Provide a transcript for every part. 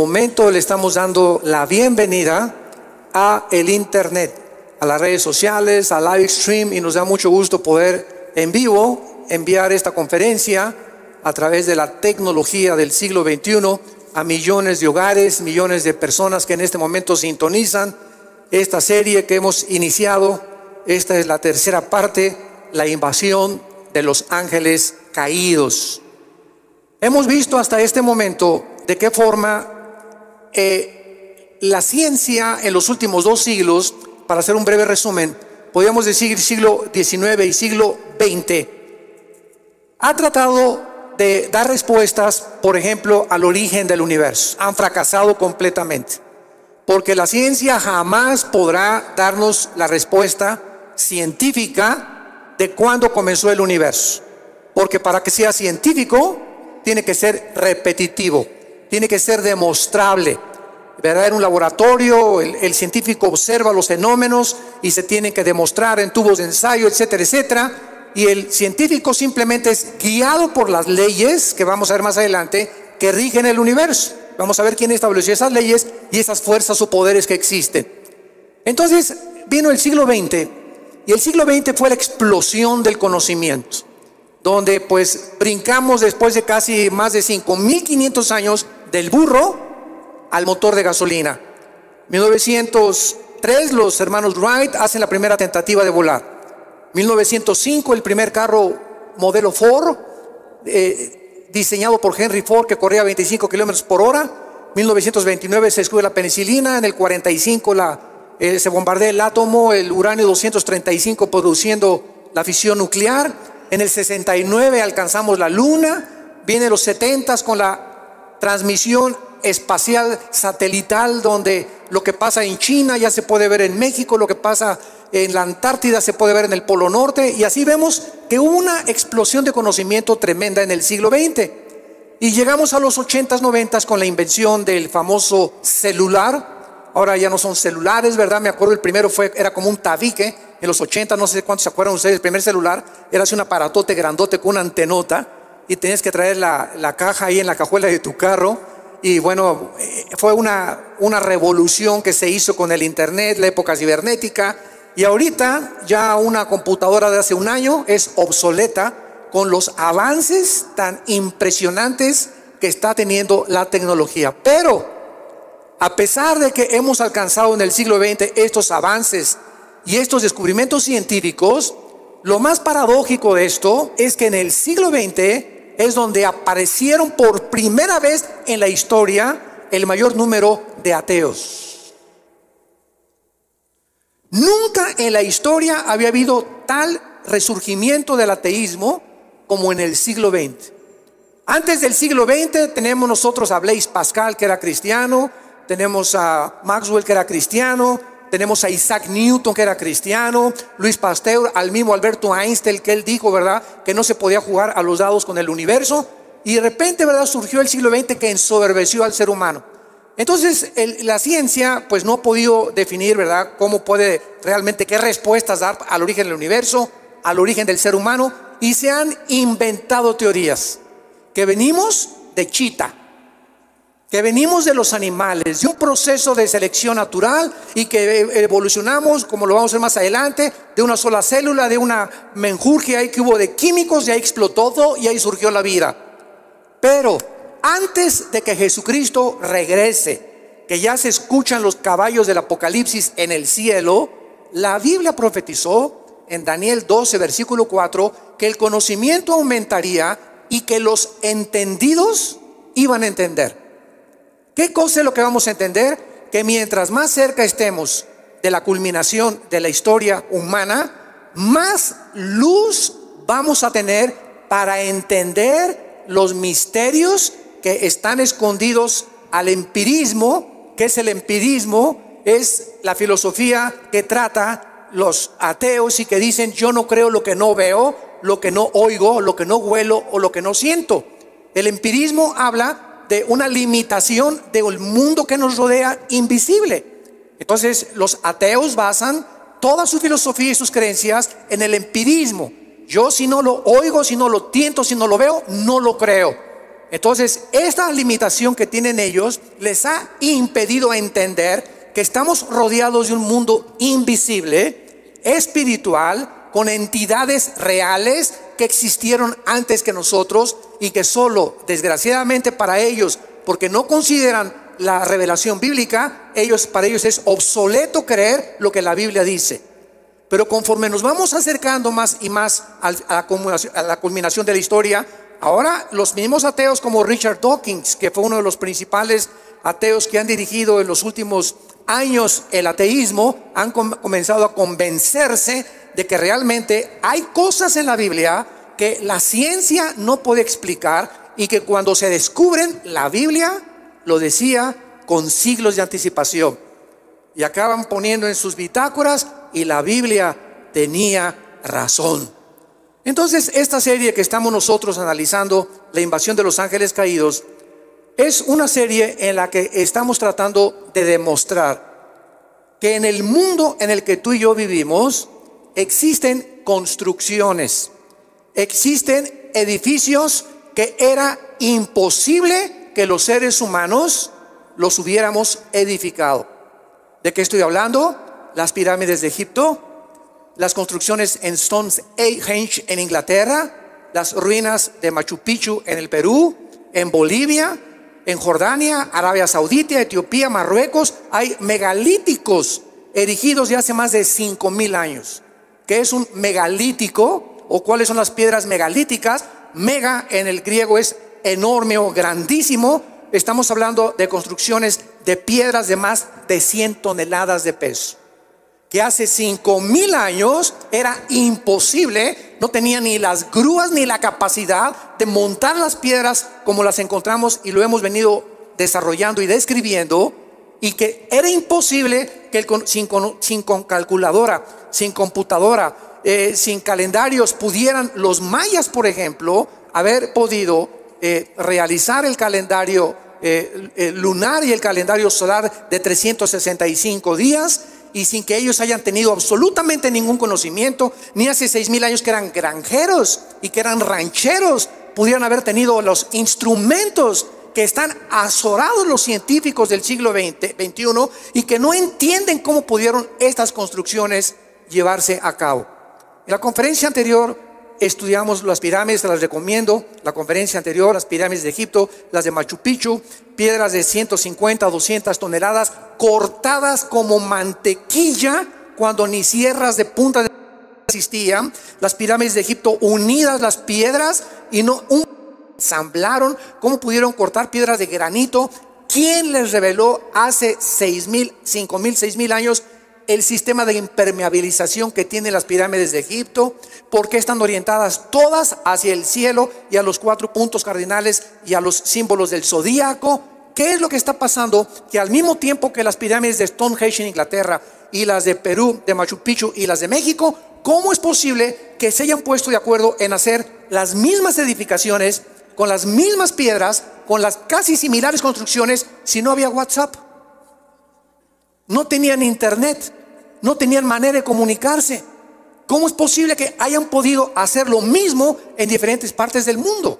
momento le estamos dando la bienvenida a el internet, a las redes sociales, a live stream, y nos da mucho gusto poder en vivo enviar esta conferencia a través de la tecnología del siglo XXI a millones de hogares, millones de personas que en este momento sintonizan esta serie que hemos iniciado. Esta es la tercera parte, la invasión de los ángeles caídos. Hemos visto hasta este momento de qué forma la ciencia en los últimos 2 siglos, para hacer un breve resumen, podríamos decir siglo XIX y siglo XX, ha tratado de dar respuestas, por ejemplo, al origen del universo. Han fracasado completamente, porque la ciencia jamás podrá darnos la respuesta científica de cuándo comenzó el universo, porque para que sea científico tiene que ser repetitivo, tiene que ser demostrable, ¿verdad? En un laboratorio el científico observa los fenómenos y se tienen que demostrar en tubos de ensayo, etcétera, etcétera. Y el científico simplemente es guiado por las leyes que vamos a ver más adelante, que rigen el universo. Vamos a ver quién estableció esas leyes y esas fuerzas o poderes que existen. Entonces vino el siglo XX, y el siglo XX fue la explosión del conocimiento, donde pues brincamos después de casi más de 5.500 años del burro al motor de gasolina. 1903 los hermanos Wright hacen la primera tentativa de volar. 1905 el primer carro modelo Ford, diseñado por Henry Ford, que corría a 25 kilómetros por hora. 1929 se descubre la penicilina. En el 45 se bombardea el átomo, el uranio 235, produciendo la fisión nuclear. En el 69 alcanzamos la luna. Vienen los 70s con la transmisión espacial satelital, donde lo que pasa en China ya se puede ver en México, lo que pasa en la Antártida se puede ver en el Polo Norte, y así vemos que hubo una explosión de conocimiento tremenda en el siglo XX. Y llegamos a los 80s, 90s con la invención del famoso celular. Ahora ya no son celulares, ¿verdad? Me acuerdo el primero era como un tabique en los 80, no sé cuántos se acuerdan ustedes. El primer celular era así un aparatote grandote con una antenota, y tenías que traer la caja ahí en la cajuela de tu carro. Y bueno, fue una revolución que se hizo con el internet, la época cibernética. Y ahorita ya una computadora de hace un año es obsoleta con los avances tan impresionantes que está teniendo la tecnología. Pero a pesar de que hemos alcanzado en el siglo XX estos avances y estos descubrimientos científicos, lo más paradójico de esto es que en el siglo XX es donde aparecieron por primera vez en la historia el mayor número de ateos. Nunca en la historia había habido tal resurgimiento del ateísmo como en el siglo XX. Antes del siglo XX tenemos nosotros a Blaise Pascal, que era cristiano, tenemos a Maxwell, que era cristiano, tenemos a Isaac Newton, que era cristiano, Luis Pasteur, al mismo Alberto Einstein, que él dijo, ¿verdad?, que no se podía jugar a los dados con el universo. Y de repente, ¿verdad?, surgió el siglo XX que ensoberbeció al ser humano. Entonces la ciencia pues no ha podido definir, ¿verdad?, cómo puede realmente, qué respuestas dar al origen del universo, al origen del ser humano, y se han inventado teorías que venimos de chita, que venimos de los animales, de un proceso de selección natural, y que evolucionamos, como lo vamos a ver más adelante, de una sola célula, de una menjurje ahí que hubo de químicos, y ahí explotó todo y ahí surgió la vida. Pero antes de que Jesucristo regrese, que ya se escuchan los caballos del Apocalipsis en el cielo, la Biblia profetizó en Daniel 12, versículo 4, que el conocimiento aumentaría y que los entendidos iban a entender. ¿Qué cosa es lo que vamos a entender? Que mientras más cerca estemos de la culminación de la historia humana, más luz vamos a tener para entender los misterios que están escondidos al empirismo. ¿Qué es el empirismo? Es la filosofía que trata los ateos y que dicen: yo no creo lo que no veo, lo que no oigo, lo que no huelo o lo que no siento. El empirismo habla de una limitación del mundo que nos rodea invisible. Entonces los ateos basan toda su filosofía y sus creencias en el empirismo. Yo, si no lo oigo, si no lo tiento, si no lo veo, no lo creo. Entonces, esta limitación que tienen ellos les ha impedido entender que estamos rodeados de un mundo invisible, espiritual, con entidades reales que existieron antes que nosotros y que solo, desgraciadamente para ellos, porque no consideran la revelación bíblica, para ellos es obsoleto creer lo que la Biblia dice. Pero conforme nos vamos acercando más y más a la culminación de la historia, ahora los mismos ateos como Richard Dawkins, que fue uno de los principales ateos que han dirigido en los últimos años el ateísmo, han comenzado a convencerse de que realmente hay cosas en la Biblia que la ciencia no puede explicar y que cuando se descubren, la Biblia lo decía con siglos de anticipación. Y acaban poniendo en sus bitácoras, y la Biblia tenía razón. Entonces, esta serie que estamos nosotros analizando, la invasión de los ángeles caídos, es una serie en la que estamos tratando de demostrar que en el mundo en el que tú y yo vivimos existen construcciones, existen edificios que era imposible que los seres humanos los hubiéramos edificado. ¿De qué estoy hablando? Las pirámides de Egipto, las construcciones en Stonehenge en Inglaterra, las ruinas de Machu Picchu en el Perú, en Bolivia, en Jordania, Arabia Saudita, Etiopía, Marruecos. Hay megalíticos erigidos de hace más de 5,000 años. ¿Qué es un megalítico? ¿O cuáles son las piedras megalíticas? Mega en el griego es enorme o grandísimo. Estamos hablando de construcciones de piedras de más de 100 toneladas de peso, que hace 5,000 años era imposible, no tenía ni las grúas ni la capacidad de montar las piedras como las encontramos y lo hemos venido desarrollando y describiendo, y que era imposible que sin calculadora, sin computadora, sin calendarios pudieran los mayas, por ejemplo, haber podido realizar el calendario lunar y el calendario solar de 365 días, y sin que ellos hayan tenido absolutamente ningún conocimiento, ni hace 6,000 años que eran granjeros y que eran rancheros, pudieran haber tenido los instrumentos que están azorados los científicos del siglo XXI y que no entienden cómo pudieron estas construcciones llevarse a cabo. En la conferencia anterior estudiamos las pirámides, te las recomiendo. La conferencia anterior, las pirámides de Egipto, las de Machu Picchu, piedras de 150 a 200 toneladas, cortadas como mantequilla cuando ni sierras de punta existían. Las pirámides de Egipto unidas, las piedras, y no ensamblaron. ¿Cómo pudieron cortar piedras de granito? ¿Quién les reveló hace 6,000, 5,000, 6,000 años el sistema de impermeabilización que tienen las pirámides de Egipto? ¿Por qué están orientadas todas hacia el cielo y a los 4 puntos cardinales y a los símbolos del zodíaco? ¿Qué es lo que está pasando? Que al mismo tiempo que las pirámides de Stonehenge en Inglaterra y las de Perú, de Machu Picchu y las de México, ¿cómo es posible que se hayan puesto de acuerdo en hacer las mismas edificaciones, con las mismas piedras, con las casi similares construcciones, si no había WhatsApp? No tenían internet, no tenían manera de comunicarse. ¿Cómo es posible que hayan podido hacer lo mismo en diferentes partes del mundo?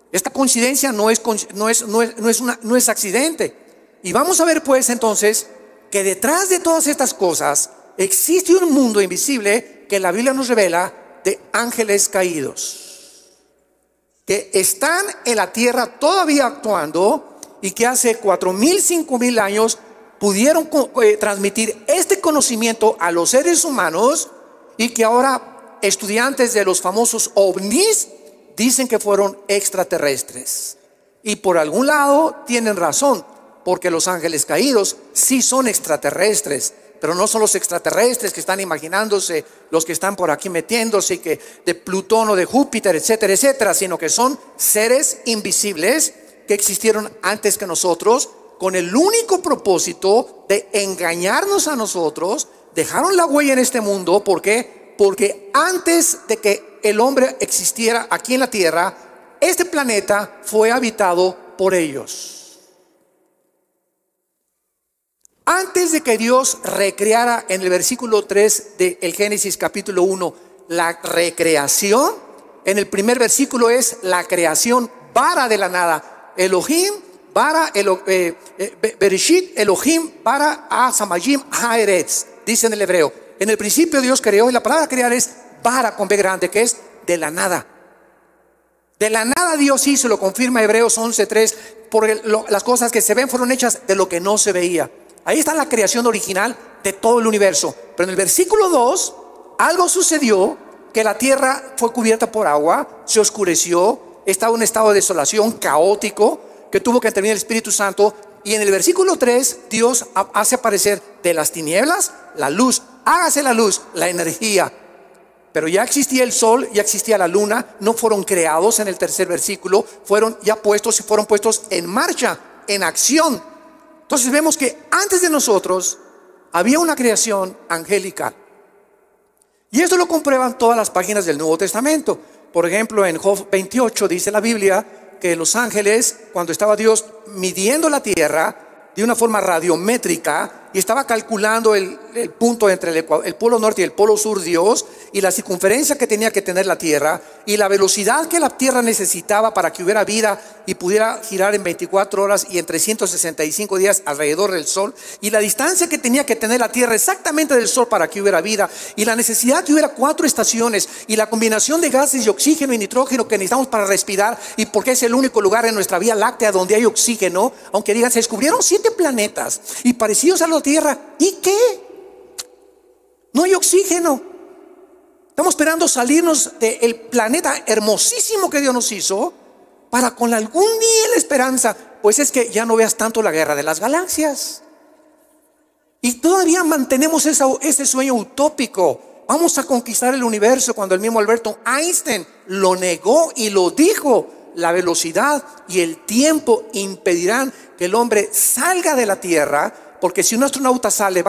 Esta coincidencia no es accidente. Y vamos a ver pues entonces que detrás de todas estas cosas existe un mundo invisible que la Biblia nos revela, de ángeles caídos, que están en la tierra todavía actuando, y que hace 4,000, 5,000 años pudieron transmitir este conocimiento a los seres humanos, y que ahora estudiantes de los famosos ovnis dicen que fueron extraterrestres. Y por algún lado tienen razón, porque los ángeles caídos sí son extraterrestres, pero no son los extraterrestres que están imaginándose, los que están por aquí metiéndose, que de Plutón o de Júpiter, etcétera, etcétera, sino que son seres invisibles que existieron antes que nosotros, con el único propósito de engañarnos a nosotros. Dejaron la huella en este mundo. ¿Por qué? Porque antes de que el hombre existiera aquí en la tierra, este planeta fue habitado por ellos. Antes de que Dios recreara, en el versículo 3 del Génesis capítulo 1, la recreación, en el primer versículo es la creación bara de la nada. Elohim, bara, Bereshit, Elohim, bara, Samayim, Haeretz, dice en el hebreo. En el principio Dios creó, y la palabra crear es bara con B grande, que es de la nada. De la nada Dios hizo, lo confirma Hebreos 11:3, porque las cosas que se ven fueron hechas de lo que no se veía. Ahí está la creación original de todo el universo. Pero en el versículo 2, algo sucedió, que la tierra fue cubierta por agua, se oscureció, estaba en un estado de desolación caótico, que tuvo que intervenir el Espíritu Santo. Y en el versículo 3, Dios hace aparecer de las tinieblas la luz. Hágase la luz, la energía. Pero ya existía el sol, ya existía la luna, no fueron creados en el tercer versículo, fueron ya puestos y fueron puestos en marcha, en acción. Entonces vemos que antes de nosotros había una creación angélica. Y esto lo comprueban todas las páginas del Nuevo Testamento. Por ejemplo, en Job 28 dice la Biblia que los ángeles, cuando estaba Dios midiendo la tierra de una forma radiométrica, y estaba calculando el punto entre el polo norte y el polo sur, Dios, y la circunferencia que tenía que tener la tierra, y la velocidad que la tierra necesitaba para que hubiera vida y pudiera girar en 24 horas y en 365 días alrededor del sol, y la distancia que tenía que tener la tierra exactamente del sol para que hubiera vida, y la necesidad que hubiera 4 estaciones, y la combinación de gases de oxígeno y nitrógeno que necesitamos para respirar, y porque es el único lugar en nuestra Vía Láctea donde hay oxígeno. Aunque digan, se descubrieron 7 planetas y parecidos a la Tierra, ¿y qué? No hay oxígeno. Estamos esperando salirnos del planeta hermosísimo que Dios nos hizo, para con algún día la esperanza, pues es que ya no veas tanto la guerra de las galaxias. Y todavía mantenemos ese sueño utópico. Vamos a conquistar el universo, cuando el mismo Alberto Einstein lo negó y lo dijo. La velocidad y el tiempo impedirán que el hombre salga de la Tierra, porque si un astronauta sale,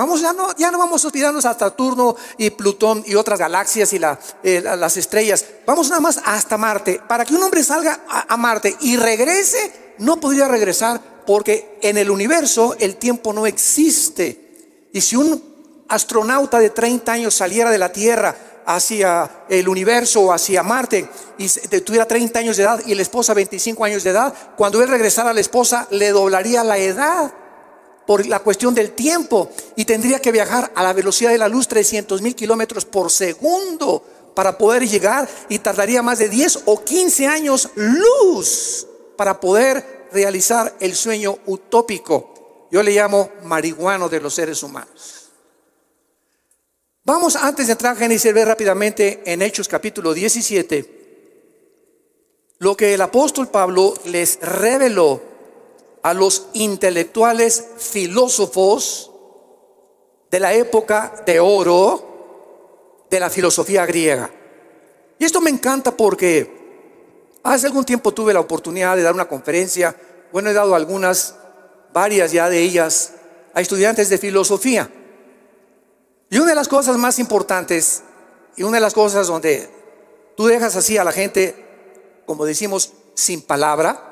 ya no vamos a olvidarnos a Saturno y Plutón y otras galaxias y las estrellas. Vamos nada más hasta Marte. Para que un hombre salga a Marte y regrese, no podría regresar, porque en el universo el tiempo no existe. Y si un astronauta de 30 años saliera de la Tierra hacia el universo o hacia Marte y tuviera 30 años de edad y la esposa 25 años de edad, cuando él regresara a la esposa le doblaría la edad por la cuestión del tiempo, y tendría que viajar a la velocidad de la luz, 300,000 kilómetros por segundo, para poder llegar, y tardaría más de 10 o 15 años luz para poder realizar el sueño utópico. Yo le llamo marihuano de los seres humanos. Vamos, antes de entrar a Génesis, ver rápidamente en Hechos capítulo 17 lo que el apóstol Pablo les reveló a los intelectuales filósofos de la época de oro de la filosofía griega. Y esto me encanta porque hace algún tiempo tuve la oportunidad de dar una conferencia. Bueno, he dado varias ya de ellas, a estudiantes de filosofía. Y una de las cosas más importantes, y una de las cosas donde tú dejas así a la gente, como decimos, sin palabra,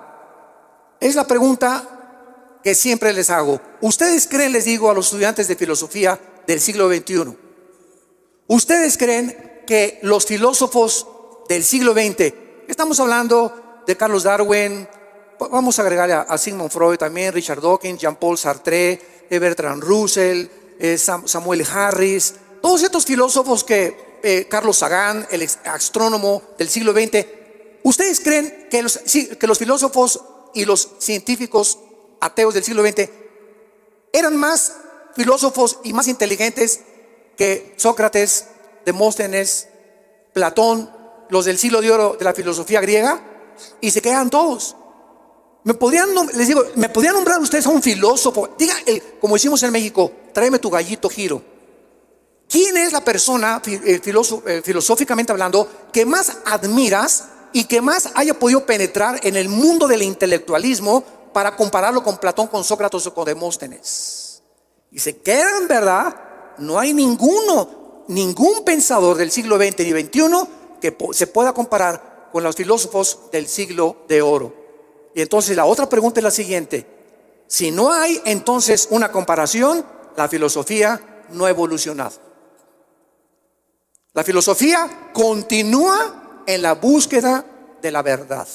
es la pregunta que siempre les hago. ¿Ustedes creen, les digo a los estudiantes de filosofía del siglo XXI, ustedes creen que los filósofos del siglo XX, estamos hablando de Carlos Darwin, vamos a agregarle a Sigmund Freud también, Richard Dawkins, Jean-Paul Sartre, Bertrand Russell, Samuel Harris, todos estos filósofos Carlos Sagan, el astrónomo del siglo XX, ¿ustedes creen que los filósofos y los científicos ateos del siglo XX eran más filósofos y más inteligentes que Sócrates, Demóstenes, Platón, los del siglo de oro de la filosofía griega? Y se quedan todos. Les digo, ¿me podrían nombrar ustedes a un filósofo? Diga, como decimos en México, tráeme tu gallito Giro. ¿Quién es la persona, filosóficamente hablando, que más admiras y que más haya podido penetrar en el mundo del intelectualismo para compararlo con Platón, con Sócrates o con Demóstenes? Y se quedan, ¿verdad? No hay ningún pensador del siglo XX ni XXI que se pueda comparar con los filósofos del siglo de oro. Y entonces la otra pregunta es la siguiente: si no hay entonces una comparación, la filosofía no ha evolucionado. La filosofía continúa en la búsqueda de la verdad.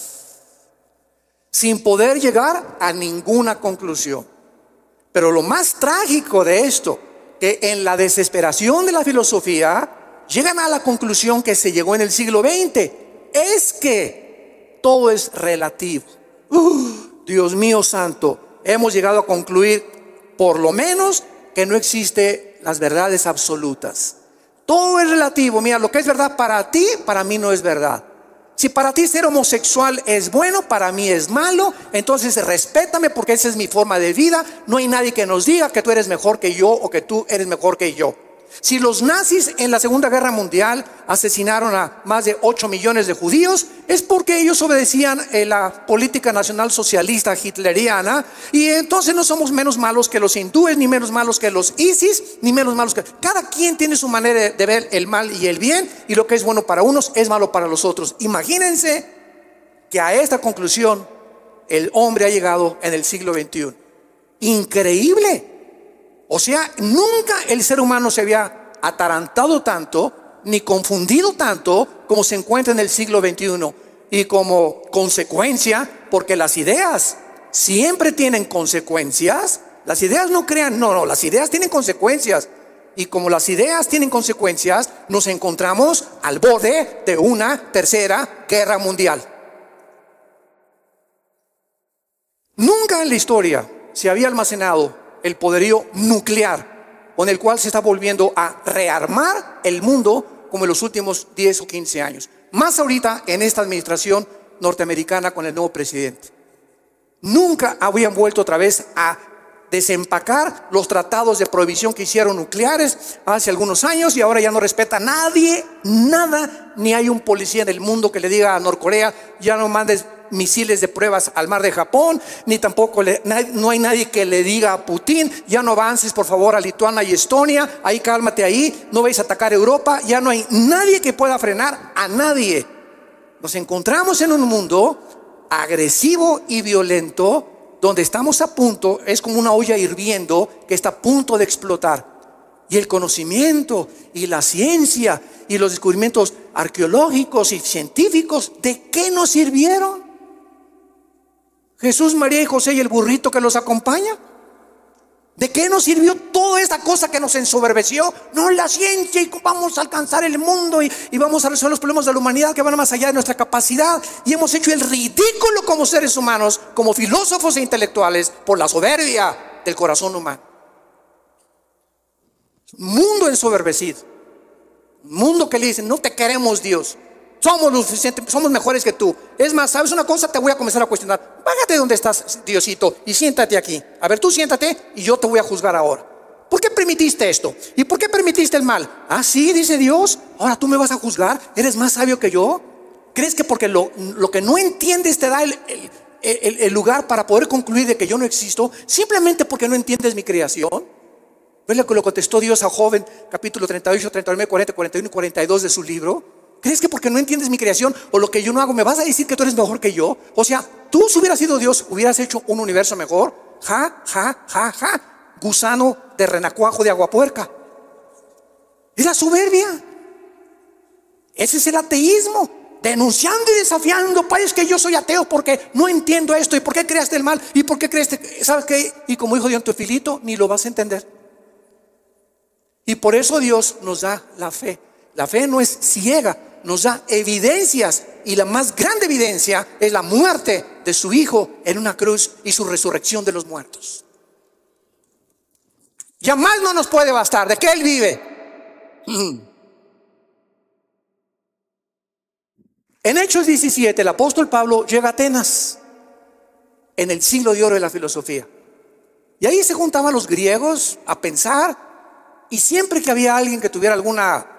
sin poder llegar a ninguna conclusión. Pero lo más trágico de esto, que en la desesperación de la filosofía llegan a la conclusión que se llegó en el siglo XX, es que todo es relativo. Dios mío santo, hemos llegado a concluir por lo menos que no existe las verdades absolutas. Todo es relativo. Mira, lo que es verdad para ti, para mí no es verdad. Si para ti ser homosexual es bueno, para mí es malo, entonces respétame porque esa es mi forma de vida. No hay nadie que nos diga que tú eres mejor que yo o que tú eres mejor que yo. Si los nazis en la Segunda Guerra Mundial asesinaron a más de 8 millones de judíos, es porque ellos obedecían la política nacional socialista hitleriana. Y entonces no somos menos malos que los hindúes, ni menos malos que los ISIS, ni menos malos que... Cada quien tiene su manera de ver el mal y el bien, y lo que es bueno para unos es malo para los otros. Imagínense que a esta conclusión el hombre ha llegado en el siglo XXI. Increíble. O sea, nunca el ser humano se había atarantado tanto, ni confundido tanto como se encuentra en el siglo XXI. Y como consecuencia, porque las ideas siempre tienen consecuencias. Las ideas no crean, no, las ideas tienen consecuencias. Y como las ideas tienen consecuencias, nos encontramos al borde de una tercera guerra mundial. Nunca en la historia se había almacenado el poderío nuclear con el cual se está volviendo a rearmar el mundo como en los últimos 10 o 15 años. Más ahorita en esta administración norteamericana con el nuevo presidente. Nunca habían vuelto otra vez a desempacar los tratados de prohibición que hicieron nucleares hace algunos años, y ahora ya no respeta a nadie, nada, ni hay un policía en el mundo que le diga a Norcorea: ya no mandes misiles de pruebas al mar de Japón, ni tampoco no hay nadie que le diga a Putin: ya no avances por favor a Lituania y Estonia, ahí cálmate, ahí no vais a atacar Europa. Ya no hay nadie que pueda frenar a nadie. Nos encontramos en un mundo agresivo y violento, donde estamos a punto, es como una olla hirviendo que está a punto de explotar. Y el conocimiento y la ciencia y los descubrimientos arqueológicos y científicos, ¿de qué nos sirvieron? Jesús, María y José y el burrito que los acompaña, ¿de qué nos sirvió toda esta cosa que nos ensoberbeció? No, la ciencia, y vamos a alcanzar el mundo y vamos a resolver los problemas de la humanidad que van más allá de nuestra capacidad. Y hemos hecho el ridículo como seres humanos, como filósofos e intelectuales, por la soberbia del corazón humano. Mundo ensoberbecido, mundo que le dicen: no te queremos, Dios, somos lo suficiente, somos mejores que tú. Es más, ¿sabes una cosa? Te voy a comenzar a cuestionar. Bájate de donde estás, Diosito, y siéntate aquí. A ver, tú siéntate y yo te voy a juzgar ahora. ¿Por qué permitiste esto? ¿Y por qué permitiste el mal? Ah, sí, dice Dios, ahora tú me vas a juzgar. ¿Eres más sabio que yo? ¿Crees que porque lo que no entiendes te da el lugar para poder concluir de que yo no existo, simplemente porque no entiendes mi creación? ¿Ves lo que lo contestó Dios a Job en capítulo 38, 39, 40, 41 y 42 de su libro? ¿Crees que porque no entiendes mi creación o lo que yo no hago me vas a decir que tú eres mejor que yo? O sea, tú, si hubieras sido Dios, hubieras hecho un universo mejor. Ja, ja, ja, ja. Gusano de renacuajo de aguapuerca. Es la soberbia. Ese es el ateísmo, denunciando y desafiando: Padre, es que yo soy ateo porque no entiendo esto. ¿Y por qué creaste el mal? ¿Y por qué creaste? ¿Sabes qué? Y como hijo de un teofilito, ni lo vas a entender. Y por eso Dios nos da la fe. La fe no es ciega, nos da evidencias. Y la más grande evidencia es la muerte de su Hijo en una cruz y su resurrección de los muertos. Ya más no nos puede bastar de que Él vive. En Hechos 17, el apóstol Pablo llega a Atenas, en el siglo de oro de la filosofía. Y ahí se juntaban los griegos a pensar. Y siempre que había alguien que tuviera alguna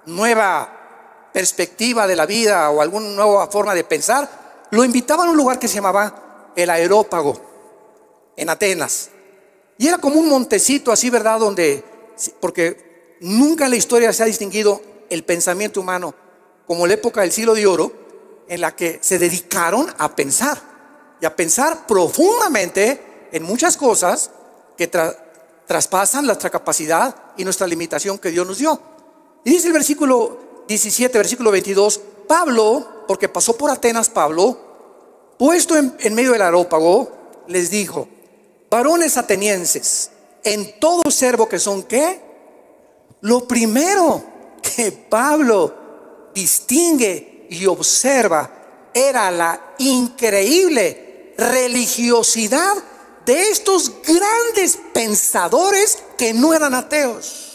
nueva perspectiva de la vida o alguna nueva forma de pensar, lo invitaban a un lugar que se llamaba el Areópago, en Atenas. Y era como un montecito así, ¿verdad? Porque nunca en la historia se ha distinguido el pensamiento humano como la época del siglo de oro, en la que se dedicaron a pensar, y a pensar profundamente en muchas cosas que traspasan nuestra capacidad y nuestra limitación que Dios nos dio. Y dice el versículo 17, versículo 22, Pablo, porque pasó por Atenas Pablo, puesto en medio del areópago, les dijo: varones atenienses, en todo servo que son, ¿qué? Lo primero que Pablo distingue y observa era la increíble religiosidad de estos grandes pensadores que no eran ateos.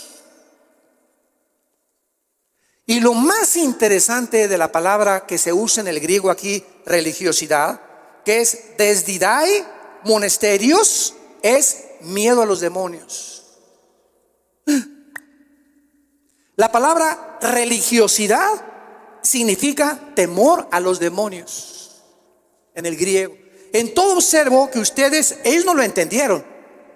Y lo más interesante de la palabra que se usa en el griego aquí, religiosidad, que es desdidai, monasterios, es miedo a los demonios. La palabra religiosidad significa temor a los demonios en el griego. En todo observo que ellos no lo entendieron,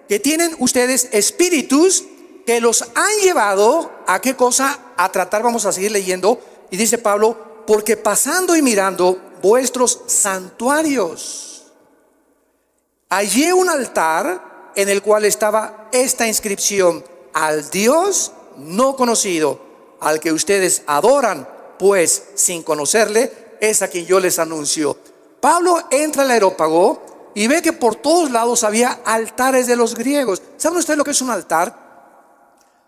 que tienen ustedes espíritus que los han llevado a qué cosa, a tratar. Vamos a seguir leyendo, y dice Pablo: porque pasando y mirando vuestros santuarios, hallé un altar en el cual estaba esta inscripción: al Dios no conocido, al que ustedes adoran, pues sin conocerle, es a quien yo les anuncio. Pablo entra al areópago y ve que por todos lados había altares de los griegos. ¿Saben ustedes lo que es un altar?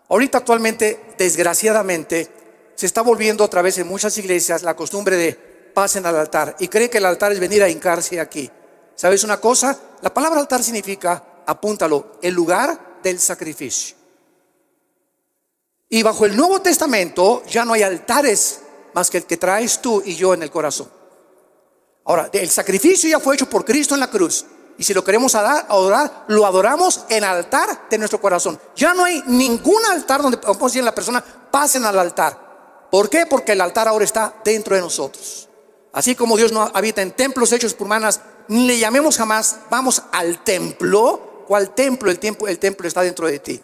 Ahorita actualmente, desgraciadamente, se está volviendo otra vez en muchas iglesias la costumbre de pasen al altar, y cree que el altar es venir a hincarse aquí. ¿Sabes una cosa? La palabra altar significa, apúntalo, el lugar del sacrificio. Y bajo el Nuevo Testamento ya no hay altares más que el que traes tú y yo en el corazón. Ahora, el sacrificio ya fue hecho por Cristo en la cruz, y si lo queremos adorar, lo adoramos en altar de nuestro corazón. Ya no hay ningún altar donde podemos decir a la persona: pasen al altar. ¿Por qué? Porque el altar ahora está dentro de nosotros. Así como Dios no habita en templos hechos por manos, ni le llamemos jamás vamos al templo. ¿Cuál templo? El templo está dentro de ti.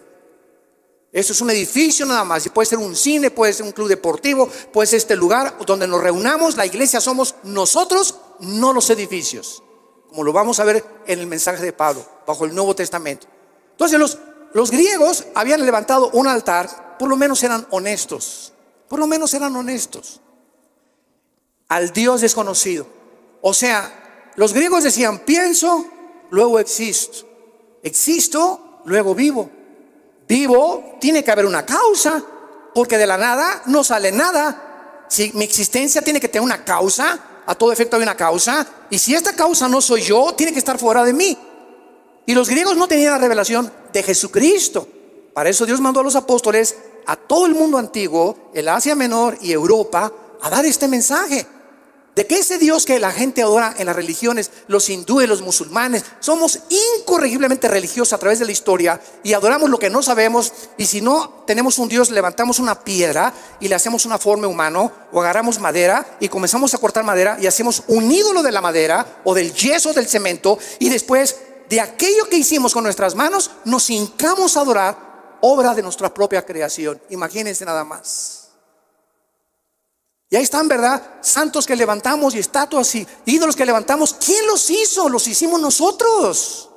Eso es un edificio nada más, y puede ser un cine, puede ser un club deportivo, puede ser este lugar donde nos reunamos. La iglesia somos nosotros, no los edificios, como lo vamos a ver en el mensaje de Pablo bajo el Nuevo Testamento. Entonces los griegos habían levantado un altar, por lo menos eran honestos, al Dios desconocido. O sea, los griegos decían: pienso, luego existo, luego vivo. Vivo, tiene que haber una causa, porque de la nada no sale nada. Si mi existencia tiene que tener una causa, a todo efecto hay una causa, y si esta causa no soy yo, tiene que estar fuera de mí. Y los griegos no tenían la revelación de Jesucristo. Para eso Dios mandó a los apóstoles a todo el mundo antiguo, el Asia Menor y Europa, a dar este mensaje de que ese Dios que la gente adora en las religiones, los hindúes, los musulmanes, somos incorregiblemente religiosos a través de la historia, y adoramos lo que no sabemos. Y si no tenemos un Dios, levantamos una piedra y le hacemos una forma humana, o agarramos madera y comenzamos a cortar madera y hacemos un ídolo de la madera o del yeso, del cemento, y después de aquello que hicimos con nuestras manos nos hincamos a adorar obra de nuestra propia creación. Imagínense nada más. Y ahí están, ¿verdad? Santos que levantamos, y estatuas y ídolos que levantamos. ¿Quién los hizo? Los hicimos nosotros.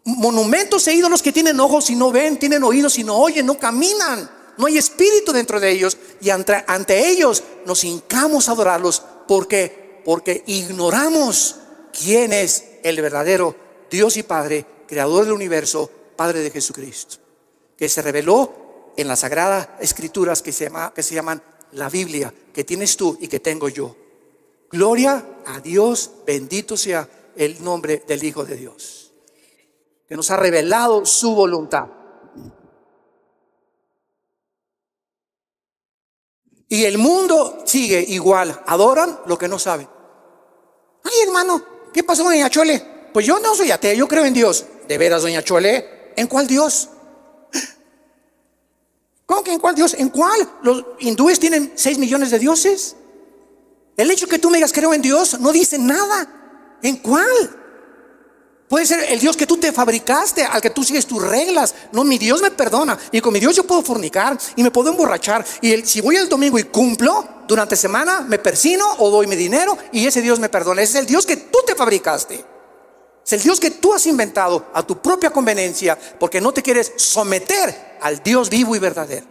Monumentos e ídolos que tienen ojos y no ven, tienen oídos y no oyen, no caminan, no hay espíritu dentro de ellos. Y ante ellos nos hincamos a adorarlos. ¿Por qué? Porque ignoramos quién es el verdadero Dios y Padre, creador del universo, Padre de Jesucristo, que se reveló en las sagradas escrituras que se llaman la Biblia, que tienes tú y que tengo yo. Gloria a Dios, bendito sea el nombre del Hijo de Dios, que nos ha revelado su voluntad. Y el mundo sigue igual, adoran lo que no saben. Ay, hermano, ¿qué pasó, doña Chole? Pues yo no soy ateo, yo creo en Dios. ¿De veras, doña Chole? ¿En cuál Dios? ¿Cómo que en cuál Dios? ¿En cuál? Los hindúes tienen 6 millones de dioses. El hecho que tú me digas creo en Dios no dice nada. ¿En cuál? Puede ser el Dios que tú te fabricaste, al que tú sigues tus reglas. No, mi Dios me perdona, y con mi Dios yo puedo fornicar y me puedo emborrachar, y si voy el domingo y cumplo, durante semana me persino o doy mi dinero y ese Dios me perdona. Ese es el Dios que tú te fabricaste. Es el Dios que tú has inventado a tu propia conveniencia, porque no te quieres someter al Dios vivo y verdadero.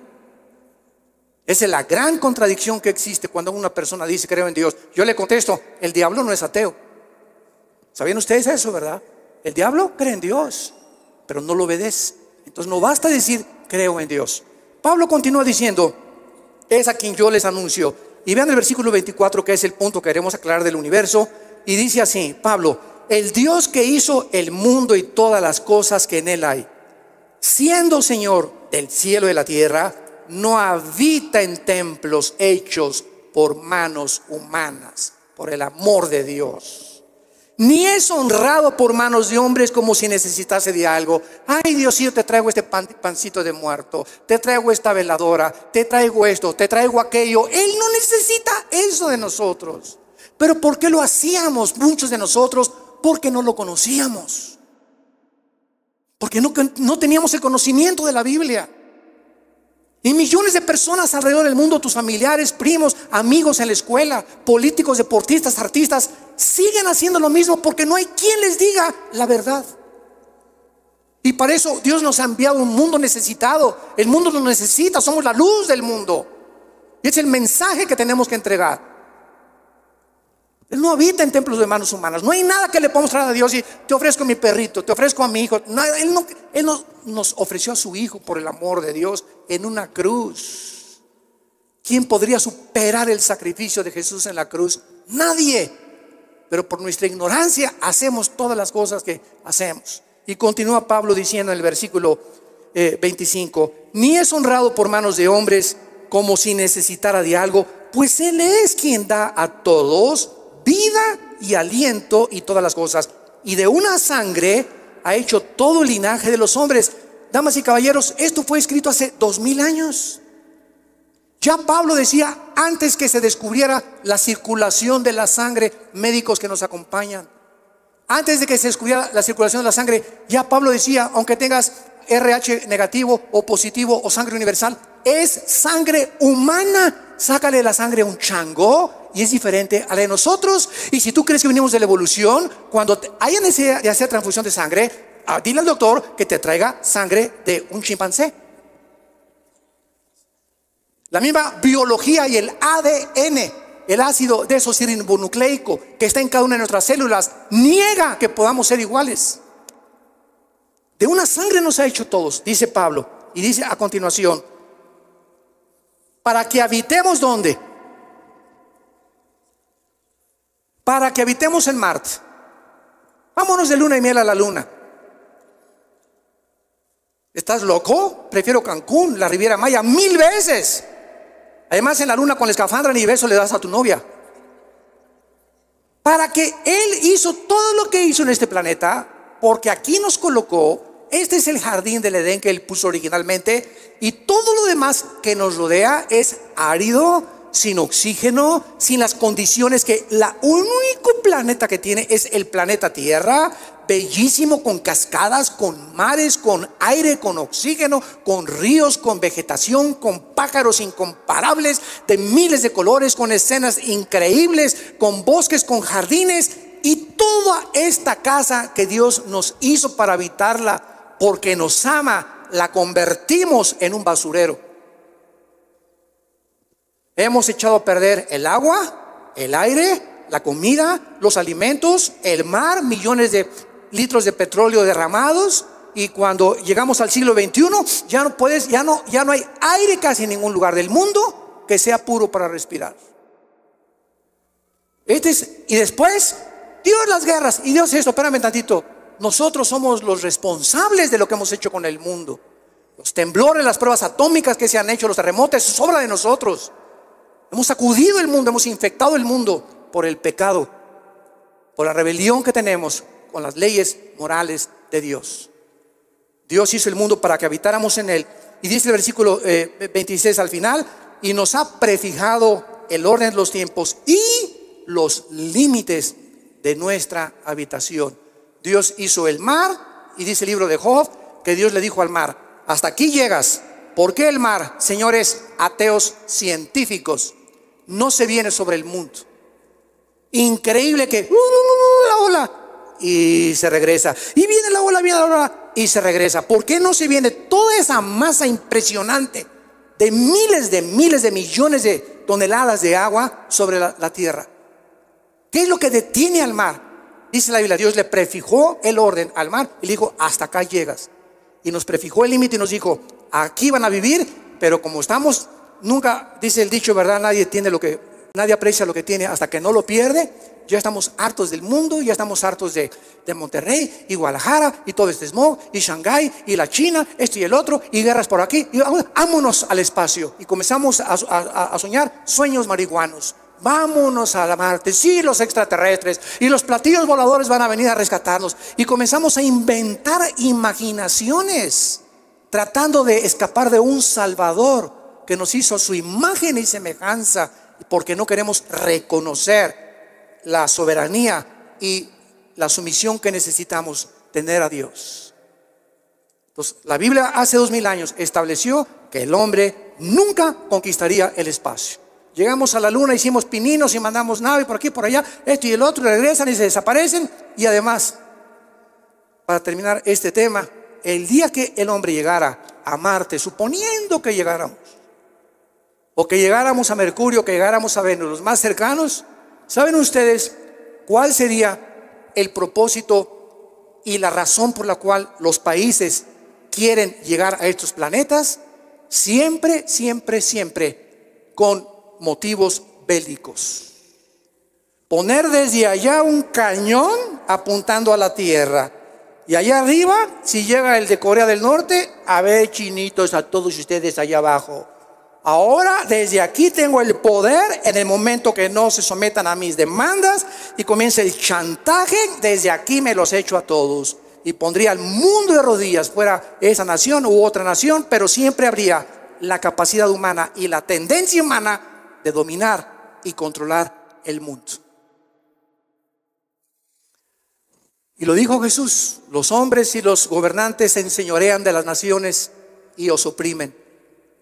Esa es la gran contradicción que existe cuando una persona dice creo en Dios. Yo le contesto, el diablo no es ateo. ¿Sabían ustedes eso, verdad? El diablo cree en Dios, pero no lo obedece. Entonces no basta decir creo en Dios. Pablo continúa diciendo, es a quien yo les anuncio. Y vean el versículo 24, que es el punto que queremos aclarar del universo. Y dice así, Pablo, el Dios que hizo el mundo y todas las cosas que en él hay, siendo Señor del cielo y de la tierra, no habita en templos hechos por manos humanas, por el amor de Dios. Ni es honrado por manos de hombres como si necesitase de algo. Ay, Diosito, te traigo este pancito de muerto, te traigo esta veladora, te traigo esto, te traigo aquello. Él no necesita eso de nosotros. Pero ¿por qué lo hacíamos muchos de nosotros? Porque no lo conocíamos. Porque no teníamos el conocimiento de la Biblia. Y millones de personas alrededor del mundo, tus familiares, primos, amigos en la escuela, políticos, deportistas, artistas, siguen haciendo lo mismo porque no hay quien les diga la verdad. Y para eso Dios nos ha enviado un mundo necesitado. El mundo nos necesita, somos la luz del mundo. Y es el mensaje que tenemos que entregar. Él no habita en templos de manos humanas. No hay nada que le podamos traer a Dios y te ofrezco a mi perrito, te ofrezco a mi hijo. No, Él nos ofreció a su hijo por el amor de Dios en una cruz. ¿Quién podría superar el sacrificio de Jesús en la cruz? Nadie. Pero por nuestra ignorancia hacemos todas las cosas que hacemos. Y continúa Pablo diciendo en el versículo 25, ni es honrado por manos de hombres como si necesitara de algo, pues Él es quien da a todos vida y aliento y todas las cosas, y de una sangre ha hecho todo el linaje de los hombres. Damas y caballeros, esto fue escrito hace 2000 años. Ya Pablo decía antes que se descubriera la circulación de la sangre, médicos que nos acompañan, antes de que se descubriera la circulación de la sangre, ya Pablo decía, aunque tengas RH negativo o positivo o sangre universal, es sangre humana. Sácale la sangre a un chango y es diferente a la de nosotros. Y si tú crees que venimos de la evolución, cuando haya necesidad de hacer transfusión de sangre, dile al doctor que te traiga sangre de un chimpancé. La misma biología y el ADN, el ácido desoxirribonucleico que está en cada una de nuestras células, niega que podamos ser iguales. De una sangre nos ha hecho todos, dice Pablo. Y dice a continuación, para que habitemos ¿dónde? Para que habitemos en Marte. Vámonos de luna y miel a la luna. ¿Estás loco? Prefiero Cancún, la Riviera Maya 1000 veces. Además en la luna con la escafandra ni beso le das a tu novia. Para que Él hizo todo lo que hizo en este planeta, porque aquí nos colocó. Este es el jardín del Edén que Él puso originalmente, y todo lo demás que nos rodea es árido, sin oxígeno, sin las condiciones que el único planeta que tiene es el planeta Tierra, bellísimo, con cascadas, con mares, con aire, con oxígeno, con ríos, con vegetación, con pájaros incomparables de miles de colores, con escenas increíbles, con bosques, con jardines, y toda esta casa que Dios nos hizo para habitarla porque nos ama, la convertimos en un basurero. Hemos echado a perder el agua, el aire, la comida, los alimentos, el mar, millones de litros de petróleo derramados. Y cuando llegamos al siglo XXI, ya no hay aire casi en ningún lugar del mundo que sea puro para respirar. Y después, Dios las guerras, y Dios esto, espérame tantito. Nosotros somos los responsables de lo que hemos hecho con el mundo. Los temblores, las pruebas atómicas que se han hecho, los terremotos, eso es obra de nosotros. Hemos sacudido el mundo, hemos infectado el mundo por el pecado, por la rebelión que tenemos con las leyes morales de Dios. Dios hizo el mundo para que habitáramos en él. Y dice el versículo 26 al final, y nos ha prefijado el orden de los tiempos y los límites de nuestra habitación. Dios hizo el mar, y dice el libro de Job que Dios le dijo al mar: hasta aquí llegas. ¿Por qué el mar? Señores ateos científicos, no se viene sobre el mundo. Increíble que la ola y se regresa, y viene la ola y se regresa. ¿Por qué no se viene toda esa masa impresionante de miles de millones de toneladas de agua sobre la tierra. ¿Qué es lo que detiene al mar? Dice la Biblia, Dios le prefijó el orden al mar y le dijo, hasta acá llegas. Y nos prefijó el límite y nos dijo, aquí van a vivir, pero como estamos, nunca, dice el dicho, ¿verdad? Nadie aprecia lo que tiene hasta que no lo pierde. Ya estamos hartos del mundo, ya estamos hartos de Monterrey y Guadalajara y todo este smog y Shanghái y la China, esto y el otro y guerras por aquí. Y vámonos al espacio y comenzamos a soñar sueños marihuanos. Vámonos a la Marte, sí, los extraterrestres y los platillos voladores van a venir a rescatarnos. Y comenzamos a inventar imaginaciones, tratando de escapar de un Salvador que nos hizo a su imagen y semejanza, porque no queremos reconocer la soberanía y la sumisión que necesitamos tener a Dios. Entonces, la Biblia hace 2000 años estableció que el hombre nunca conquistaría el espacio. Llegamos a la luna, hicimos pininos y mandamos nave por aquí, por allá, esto y el otro, y regresan y se desaparecen. Y además, para terminar este tema, el día que el hombre llegara a Marte, suponiendo que llegáramos, o que llegáramos a Mercurio, que llegáramos a Venus, los más cercanos, ¿saben ustedes cuál sería el propósito y la razón por la cual los países quieren llegar a estos planetas? Siempre, siempre, siempre con motivos bélicos. Poner desde allá un cañón apuntando a la Tierra. Y allá arriba, si llega el de Corea del Norte, a ver, chinitos, a todos ustedes allá abajo. Ahora, desde aquí tengo el poder, en el momento que no se sometan a mis demandas y comience el chantaje, desde aquí me los echo a todos. Y pondría al mundo de rodillas, fuera esa nación u otra nación, pero siempre habría la capacidad humana y la tendencia humana de dominar y controlar el mundo. Y lo dijo Jesús: los hombres y los gobernantes se enseñorean de las naciones y os oprimen,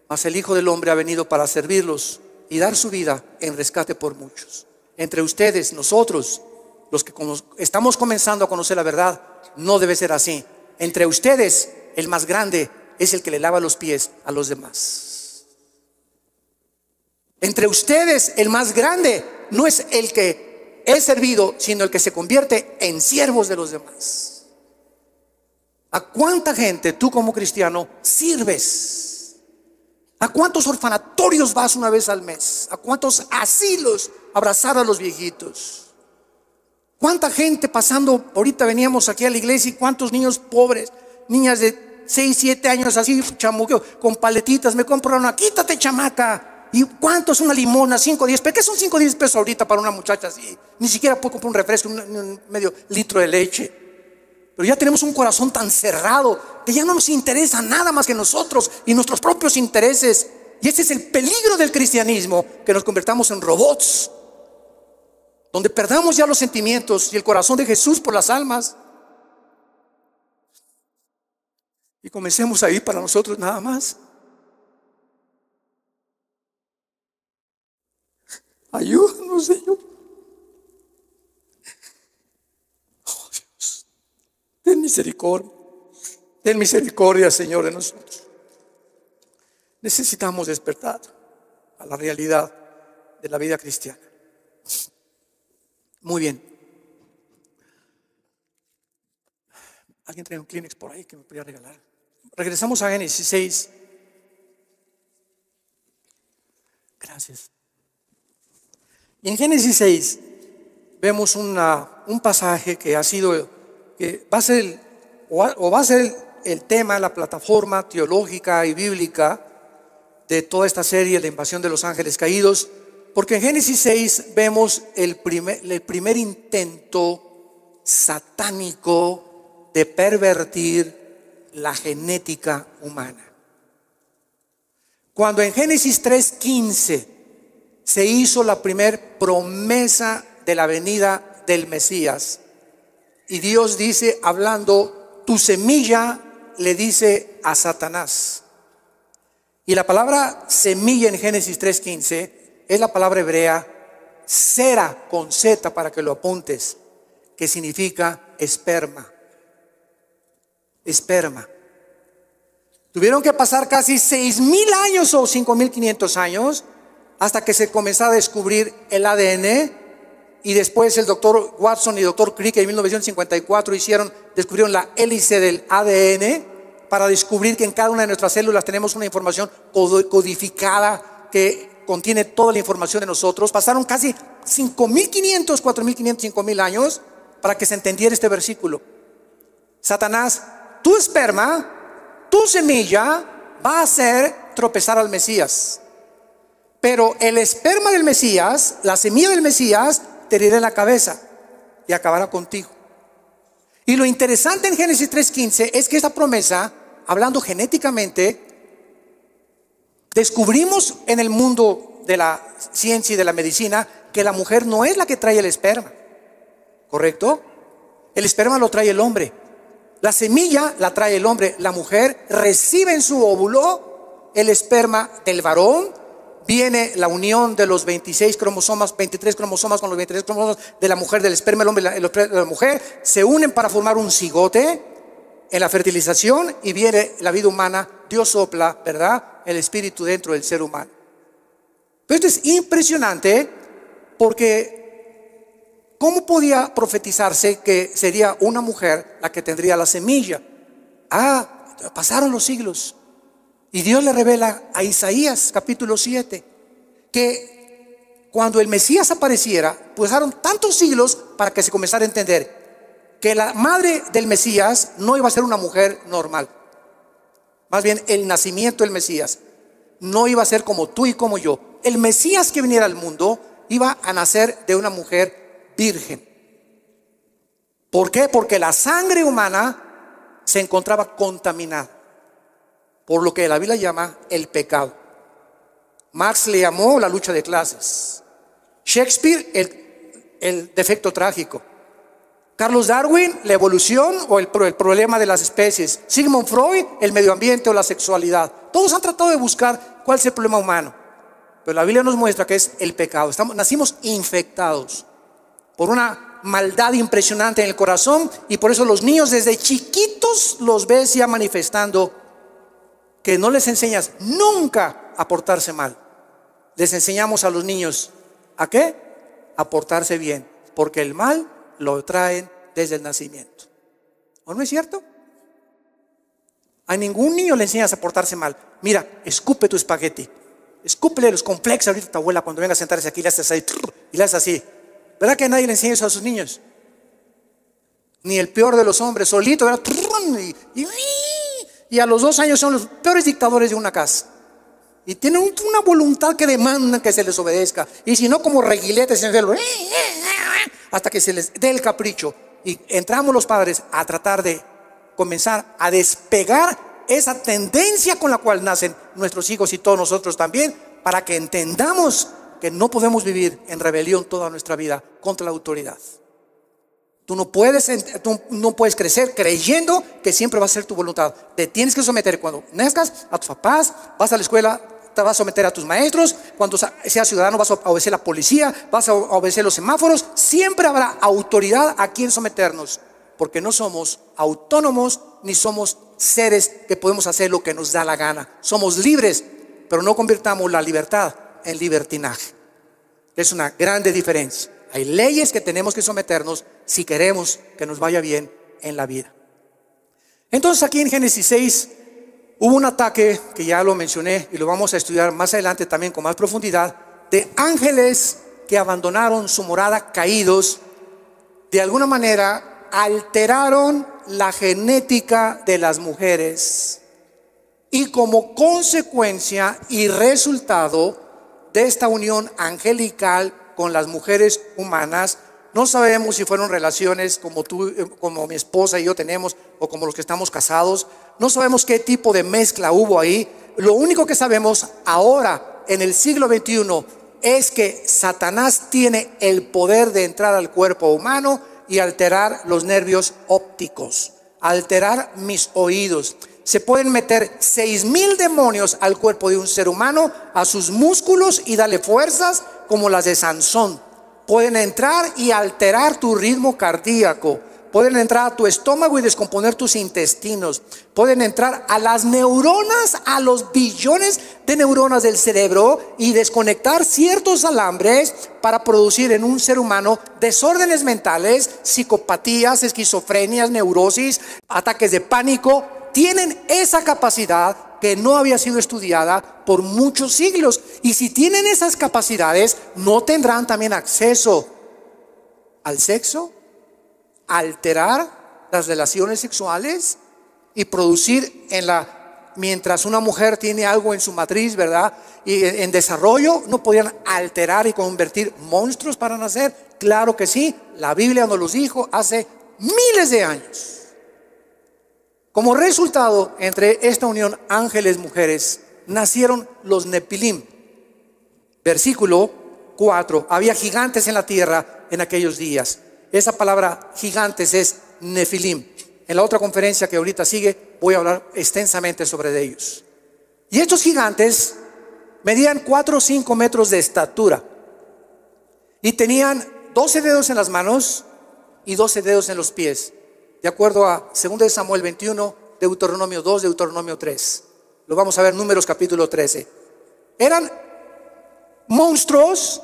mas el Hijo del Hombre ha venido para servirlos y dar su vida en rescate por muchos. Entre ustedes, nosotros, los que estamos comenzando a conocer la verdad, no debe ser así. Entre ustedes, el más grande es el que le lava los pies a los demás. Entre ustedes, el más grande no es el que es servido, sino el que se convierte en siervos de los demás. ¿A cuánta gente tú como cristiano sirves? ¿A cuántos orfanatorios vas una vez al mes? ¿A cuántos asilos abrazar a los viejitos? ¿Cuánta gente pasando? Ahorita veníamos aquí a la iglesia y cuántos niños pobres, niñas de 6, 7 años así, chamuqueo, con paletitas, me compraron una, quítate chamaca. ¿Y cuánto es una limona? 5 o 10 pesos. ¿Qué son 5 o 10 pesos ahorita para una muchacha así? Ni siquiera puedo comprar un refresco, un medio litro de leche. Pero ya tenemos un corazón tan cerrado que ya no nos interesa nada más que nosotros y nuestros propios intereses. Y ese es el peligro del cristianismo, que nos convertamos en robots, donde perdamos ya los sentimientos y el corazón de Jesús por las almas y comencemos a ir para nosotros nada más. Ayúdanos, Señor. Oh, Dios, ten misericordia. Ten misericordia, Señor, de nosotros. Necesitamos despertar a la realidad de la vida cristiana. Muy bien. ¿Alguien trae un Kleenex por ahí que me podría regalar? Regresamos a Génesis 6. Gracias. Y en Génesis 6 vemos un pasaje que va a ser el tema, la plataforma teológica y bíblica de toda esta serie de invasión de los ángeles caídos, porque en Génesis 6 vemos el primer intento satánico de pervertir la genética humana. Cuando en Génesis 3:15 se hizo la primer promesa de la venida del Mesías, y Dios dice, hablando, tu semilla, le dice a Satanás. Y la palabra semilla en Génesis 3:15 es la palabra hebrea Sera, con Z para que lo apuntes, que significa esperma. Esperma. Tuvieron que pasar casi 6,000 años o 5,500 años hasta que se comenzara a descubrir el ADN. Y después el doctor Watson y el doctor Crick en 1954 descubrieron la hélice del ADN para descubrir que en cada una de nuestras células tenemos una información codificada que contiene toda la información de nosotros. Pasaron casi 5,500, 4,500, 5,000 años para que se entendiera este versículo. Satanás, tu esperma, tu semilla va a hacer tropezar al Mesías. Pero el esperma del Mesías, la semilla del Mesías, te herirá en la cabeza y acabará contigo. Y lo interesante en Génesis 3:15 es que esta promesa, hablando genéticamente, descubrimos en el mundo de la ciencia y de la medicina que la mujer no es la que trae el esperma, ¿correcto? El esperma lo trae el hombre. La semilla la trae el hombre. La mujer recibe en su óvulo el esperma del varón. Viene la unión de los 23 cromosomas con los 23 cromosomas de la mujer, del esperma del hombre y la mujer. Se unen para formar un cigote en la fertilización y viene la vida humana. Dios sopla, ¿verdad?, el espíritu dentro del ser humano. Pero esto es impresionante porque ¿cómo podía profetizarse que sería una mujer la que tendría la semilla? Pasaron los siglos y Dios le revela a Isaías capítulo 7 que cuando el Mesías apareciera, pasaron tantos siglos para que se comenzara a entender que la madre del Mesías no iba a ser una mujer normal. Más bien el nacimiento del Mesías no iba a ser como tú y como yo. El Mesías que viniera al mundo iba a nacer de una mujer virgen. ¿Por qué? Porque la sangre humana se encontraba contaminada por lo que la Biblia llama el pecado. Marx le llamó la lucha de clases, Shakespeare el defecto trágico, Carlos Darwin la evolución o el problema de las especies, Sigmund Freud el medio ambiente o la sexualidad. Todos han tratado de buscar cuál es el problema humano, pero la Biblia nos muestra que es el pecado. Nacimos infectados por una maldad impresionante en el corazón, y por eso los niños desde chiquitos los ves ya manifestando que no les enseñas nunca a portarse mal. Les enseñamos a los niños ¿a qué? A portarse bien, porque el mal lo traen desde el nacimiento. ¿O no es cierto? A ningún niño le enseñas a portarse mal. Mira, escupe tu espagueti, escúpele los complexos ahorita a tu abuela cuando venga a sentarse aquí, le haces ahí y le haces así. ¿Verdad que nadie le enseña eso a sus niños? Ni el peor de los hombres, solito, ¿verdad? Y a los 2 años son los peores dictadores de una casa. Y tienen una voluntad que demandan que se les obedezca. Y si no, como reguiletes, hasta que se les dé el capricho. Y entramos los padres a tratar de comenzar a despegar esa tendencia con la cual nacen nuestros hijos y todos nosotros también, para que entendamos que no podemos vivir en rebelión toda nuestra vida contra la autoridad. Tú no puedes crecer creyendo que siempre va a ser tu voluntad. Te tienes que someter cuando nazcas a tus papás, vas a la escuela, te vas a someter a tus maestros, cuando seas ciudadano vas a obedecer a la policía, vas a obedecer los semáforos. Siempre habrá autoridad a quien someternos, porque no somos autónomos ni somos seres que podemos hacer lo que nos da la gana. Somos libres, pero no convirtamos la libertad en libertinaje. Es una grande diferencia. Hay leyes que tenemos que someternos si queremos que nos vaya bien en la vida. Entonces aquí en Génesis 6 hubo un ataque que ya lo mencioné y lo vamos a estudiar más adelante también con más profundidad, de ángeles que abandonaron su morada caídos. De alguna manera alteraron la genética de las mujeres, y como consecuencia y resultado de esta unión angelical con las mujeres humanas, no sabemos si fueron relaciones como tú, como mi esposa y yo tenemos, o como los que estamos casados. No sabemos qué tipo de mezcla hubo ahí. Lo único que sabemos ahora en el siglo XXI es que Satanás tiene el poder de entrar al cuerpo humano y alterar los nervios ópticos, alterar mis oídos. Se pueden meter 6,000 demonios al cuerpo de un ser humano, a sus músculos, y darle fuerzas como las de Sansón. Pueden entrar y alterar tu ritmo cardíaco. pueden entrar a tu estómago y descomponer tus intestinos, pueden entrar a las neuronas, a los billones de neuronas del cerebro y desconectar ciertos alambres para producir en un ser humano desórdenes mentales, psicopatías, esquizofrenias, neurosis, ataques de pánico. Tienen esa capacidad que no había sido estudiada por muchos siglos. Y si tienen esas capacidades, no tendrán también acceso al sexo, a alterar las relaciones sexuales y producir mientras una mujer tiene algo en su matriz, ¿verdad? Y en desarrollo, no podían alterar y convertir monstruos para nacer. Claro que sí, la Biblia nos los dijo hace miles de años. Como resultado, entre esta unión ángeles-mujeres, nacieron los Nefilim. Versículo 4. Había gigantes en la tierra en aquellos días. Esa palabra gigantes es Nefilim. En la otra conferencia que ahorita sigue, voy a hablar extensamente sobre ellos. Y estos gigantes medían 4 o 5 metros de estatura. Y tenían 12 dedos en las manos y 12 dedos en los pies. De acuerdo a 2 Samuel 21, Deuteronomio 2, Deuteronomio 3. Lo vamos a ver, Números capítulo 13. Eran monstruos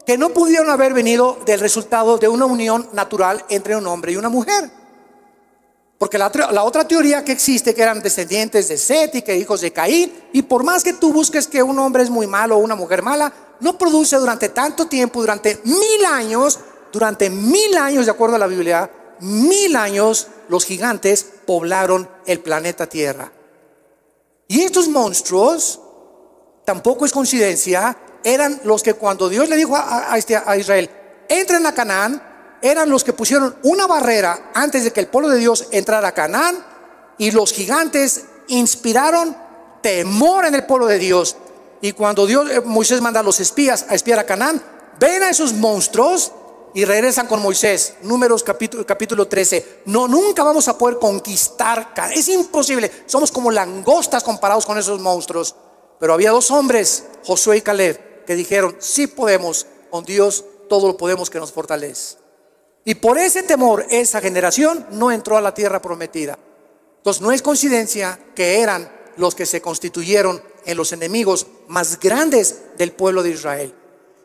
que no pudieron haber venido del resultado de una unión natural entre un hombre y una mujer. Porque la otra teoría que existe, que eran descendientes de Set y que hijos de Caín, y por más que tú busques que un hombre es muy malo o una mujer mala, no produce durante tanto tiempo, durante 1000 años, de acuerdo a la Biblia, 1000 años los gigantes poblaron el planeta Tierra. Y estos monstruos, tampoco es coincidencia, eran los que cuando Dios le dijo a Israel, entren a Canaán, eran los que pusieron una barrera antes de que el pueblo de Dios entrara a Canaán. Y los gigantes inspiraron temor en el pueblo de Dios. Y cuando Moisés manda a los espías a espiar a Canaán, ven a esos monstruos y regresan con Moisés. Números capítulo 13. No, nunca vamos a poder conquistar Canaán. Es imposible. Somos como langostas comparados con esos monstruos. Pero había 2 hombres, Josué y Caleb, que dijeron, sí podemos, con Dios todo lo podemos, que nos fortalece. Y por ese temor, esa generación no entró a la tierra prometida. Entonces no es coincidencia que eran los que se constituyeron en los enemigos más grandes del pueblo de Israel.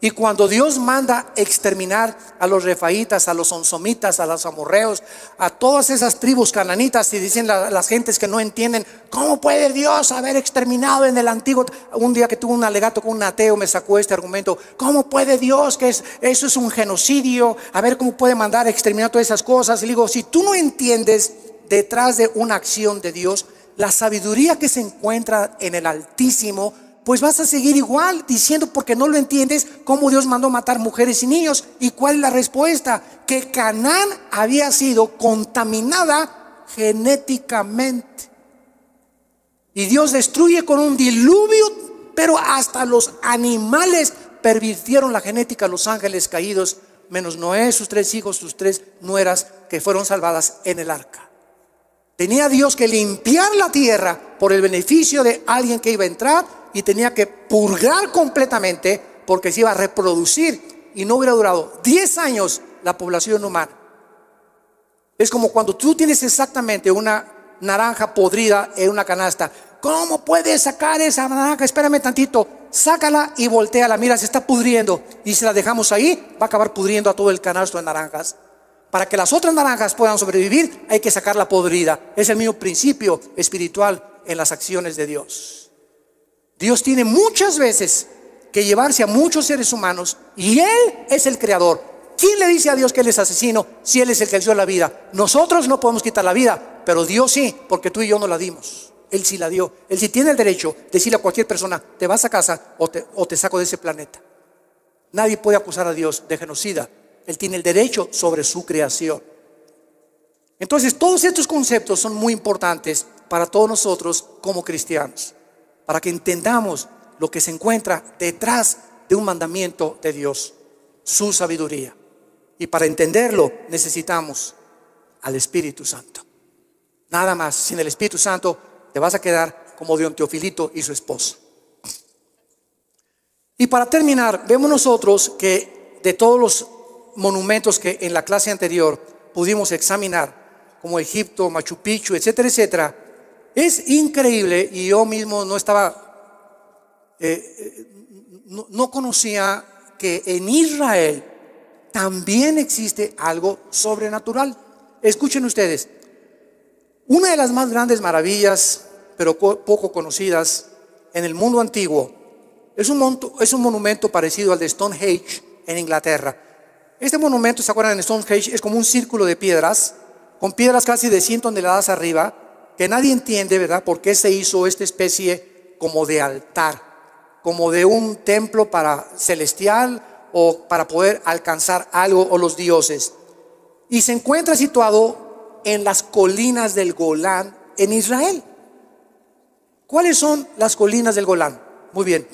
Y cuando Dios manda exterminar a los refaítas, a los onsomitas, a los amorreos, a todas esas tribus cananitas, y dicen las gentes que no entienden, ¿cómo puede Dios haber exterminado en el antiguo? Un día que tuve un alegato con un ateo me sacó este argumento, ¿cómo puede Dios eso es un genocidio? A ver, ¿cómo puede mandar a exterminar todas esas cosas? Y le digo, si tú no entiendes detrás de una acción de Dios la sabiduría que se encuentra en el Altísimo, pues vas a seguir igual diciendo, porque no lo entiendes, cómo Dios mandó matar mujeres y niños. ¿Y cuál es la respuesta? Que Canaán había sido contaminada genéticamente. Y Dios destruye con un diluvio, pero hasta los animales pervirtieron la genética. Los ángeles caídos, menos Noé, sus 3 hijos, sus 3 nueras, que fueron salvadas en el arca. Tenía Dios que limpiar la tierra por el beneficio de alguien que iba a entrar, y tenía que purgar completamente, porque se iba a reproducir y no hubiera durado 10 años la población humana. Es como cuando tú tienes exactamente una naranja podrida en una canasta. ¿Cómo puedes sacar esa naranja? Espérame tantito, sácala y volteala. Mira, se está pudriendo, y si la dejamos ahí va a acabar pudriendo a todo el canasto de naranjas. Para que las otras naranjas puedan sobrevivir, hay que sacarla podrida. Es el mismo principio espiritual en las acciones de Dios. Dios tiene muchas veces que llevarse a muchos seres humanos, y Él es el creador. ¿Quién le dice a Dios que Él es asesino si Él es el que dio la vida? Nosotros no podemos quitar la vida, pero Dios sí, porque tú y yo no la dimos. Él sí la dio. Él sí tiene el derecho de decirle a cualquier persona, te vas a casa o te saco de ese planeta. Nadie puede acusar a Dios de genocida. Él tiene el derecho sobre su creación. Entonces todos estos conceptos son muy importantes para todos nosotros como cristianos, para que entendamos lo que se encuentra detrás de un mandamiento de Dios, su sabiduría. Y para entenderlo necesitamos al Espíritu Santo. Nada más. Sin el Espíritu Santo te vas a quedar como Don Teofilito y su esposa. Y para terminar, vemos nosotros que de todos los monumentos que en la clase anterior pudimos examinar, como Egipto, Machu Picchu, etcétera, etcétera, es increíble. Y yo mismo no estaba, no conocía que en Israel también existe algo sobrenatural. Escuchen ustedes, una de las más grandes maravillas, pero poco conocidas en el mundo antiguo, es un monumento parecido al de Stonehenge en Inglaterra. Este monumento, ¿se acuerdan? En Stonehenge es como un círculo de piedras, con piedras casi de 100 toneladas arriba, que nadie entiende, ¿verdad?, por qué se hizo esta especie como de altar, como de un templo celestial o para poder alcanzar algo o los dioses. Y se encuentra situado en las colinas del Golán en Israel. ¿Cuáles son las colinas del Golán? Muy bien.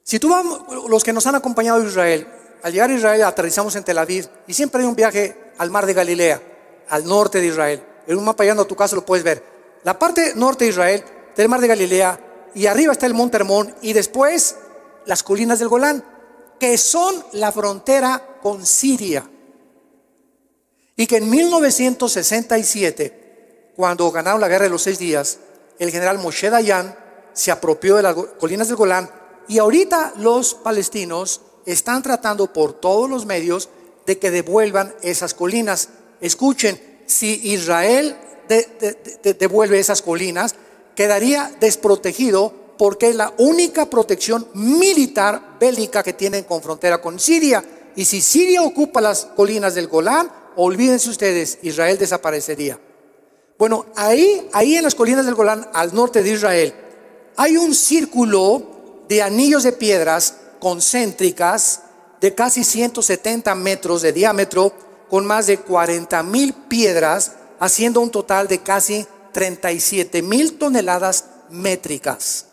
Si tú vamos, los que nos han acompañado a Israel, al llegar a Israel aterrizamos en Tel Aviv y siempre hay un viaje al mar de Galilea, al norte de Israel. En un mapa llegando a tu casa lo puedes ver. La parte norte de Israel, del mar de Galilea, y arriba está el monte Hermón, y después las colinas del Golán, que son la frontera con Siria. Y que en 1967, cuando ganaron la guerra de los 6 días, el general Moshe Dayan se apropió de las colinas del Golán, y ahorita los palestinos están tratando por todos los medios de que devuelvan esas colinas. Escuchen, si Israel devuelve esas colinas, quedaría desprotegido, porque es la única protección militar bélica que tienen con frontera con Siria. Y si Siria ocupa las colinas del Golán, olvídense ustedes, Israel desaparecería. Bueno, ahí en las colinas del Golán, al norte de Israel, hay un círculo de anillos de piedras concéntricas de casi 170 metros de diámetro, con más de 40,000 piedras, haciendo un total de casi 37,000 toneladas métricas.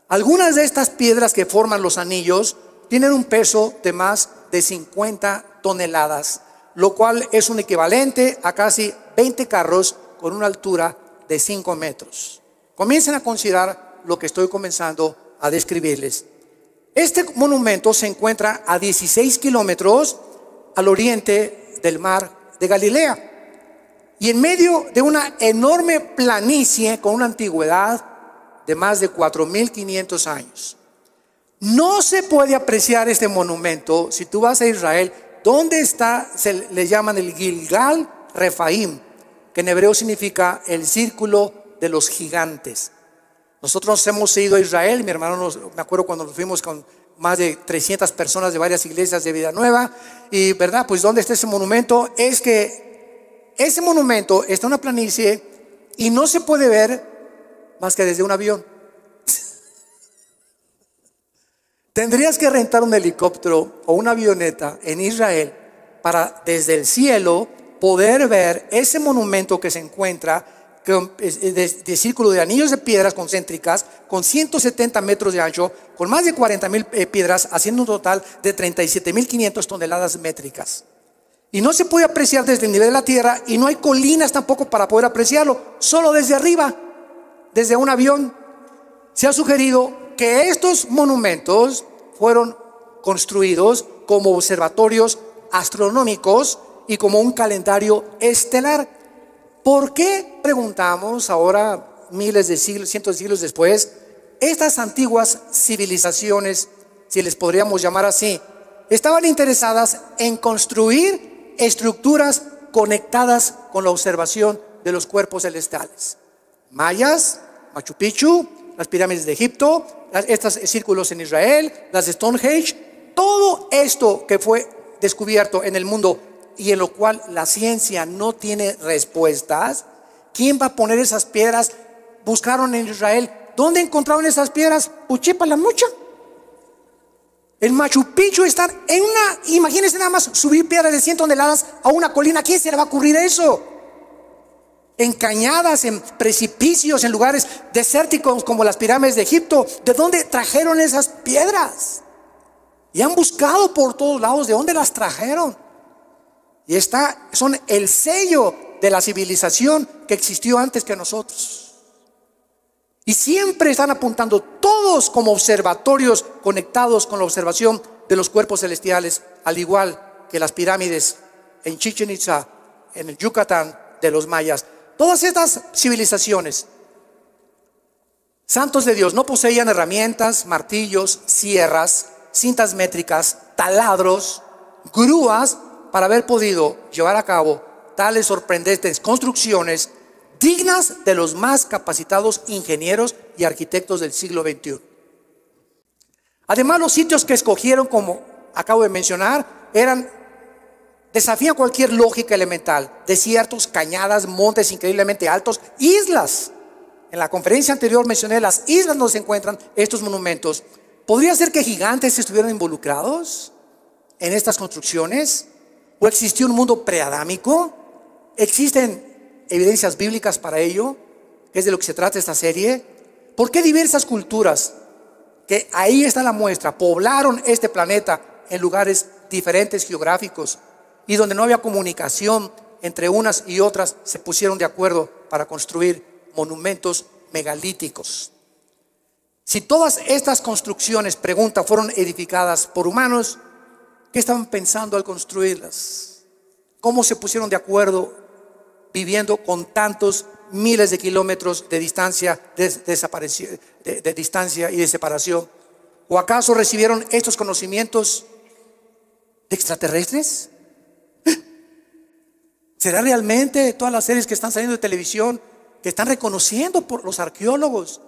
Algunas de estas piedras que forman los anillos tienen un peso de más de 50 toneladas, lo cual es un equivalente a casi 20 carros con una altura de 5 metros. Comiencen a considerar lo que estoy comenzando a describirles. Este monumento se encuentra a 16 kilómetros al oriente del mar de Galilea, y en medio de una enorme planicie con una antigüedad de más de 4,500 años. No se puede apreciar este monumento si tú vas a Israel. ¿Dónde está? Le llaman el Gilgal Refaim, que en hebreo significa el círculo de los gigantes. Nosotros hemos ido a Israel, mi hermano, me acuerdo cuando nos fuimos con más de 300 personas de varias iglesias de Vida Nueva, y verdad, pues ¿dónde está ese monumento? Es que ese monumento está en una planicie y no se puede ver más que desde un avión. Tendrías que rentar un helicóptero o una avioneta en Israel para desde el cielo poder ver ese monumento que se encuentra de círculo de anillos de piedras concéntricas con 170 metros de ancho, con más de 40,000 piedras, haciendo un total de 37,500 toneladas métricas. Y no se puede apreciar desde el nivel de la tierra, y no hay colinas tampoco para poder apreciarlo, solo desde arriba, desde un avión. Se ha sugerido que estos monumentos fueron construidos como observatorios astronómicos y como un calendario estelar. ¿Por qué, preguntamos ahora, miles de siglos, cientos de siglos después, estas antiguas civilizaciones, si les podríamos llamar así, estaban interesadas en construir estructuras conectadas con la observación de los cuerpos celestiales? Mayas, Machu Picchu, las pirámides de Egipto, estos círculos en Israel, las de Stonehenge, todo esto que fue descubierto en el mundo y en lo cual la ciencia no tiene respuestas. ¿Quién va a poner esas piedras? Buscaron en Israel. ¿Dónde encontraron esas piedras? Puchipa la mucha. El Machu Picchu está en una, imagínense nada más subir piedras de 100 toneladas a una colina. ¿A quién se le va a ocurrir eso? En cañadas, en precipicios, en lugares desérticos como las pirámides de Egipto. ¿De dónde trajeron esas piedras? Y han buscado por todos lados de dónde las trajeron. Y son el sello de la civilización que existió antes que nosotros. Y siempre están apuntando todos como observatorios conectados con la observación de los cuerpos celestiales, al igual que las pirámides en Chichén Itzá, en el Yucatán de los mayas. Todas estas civilizaciones, santos de Dios, no poseían herramientas, martillos, sierras, cintas métricas, taladros, grúas para haber podido llevar a cabo tales sorprendentes construcciones dignas de los más capacitados ingenieros y arquitectos del siglo XXI. Además, los sitios que escogieron, como acabo de mencionar, desafían cualquier lógica elemental. Desiertos, cañadas, montes increíblemente altos, islas. En la conferencia anterior mencioné las islas donde se encuentran estos monumentos. ¿Podría ser que gigantes estuvieran involucrados en estas construcciones? ¿O existió un mundo preadámico? ¿Existen evidencias bíblicas para ello? ¿Es de lo que se trata esta serie? ¿Por qué diversas culturas, que ahí está la muestra, poblaron este planeta en lugares diferentes geográficos y donde no había comunicación entre unas y otras, se pusieron de acuerdo para construir monumentos megalíticos? Si todas estas construcciones, pregunta, fueron edificadas por humanos, ¿qué estaban pensando al construirlas? ¿Cómo se pusieron de acuerdo viviendo con tantos miles de kilómetros de distancia, de distancia y de separación? ¿O acaso recibieron estos conocimientos de extraterrestres? ¿Será realmente todas las series que están saliendo de televisión que están reconociendo por los arqueólogos?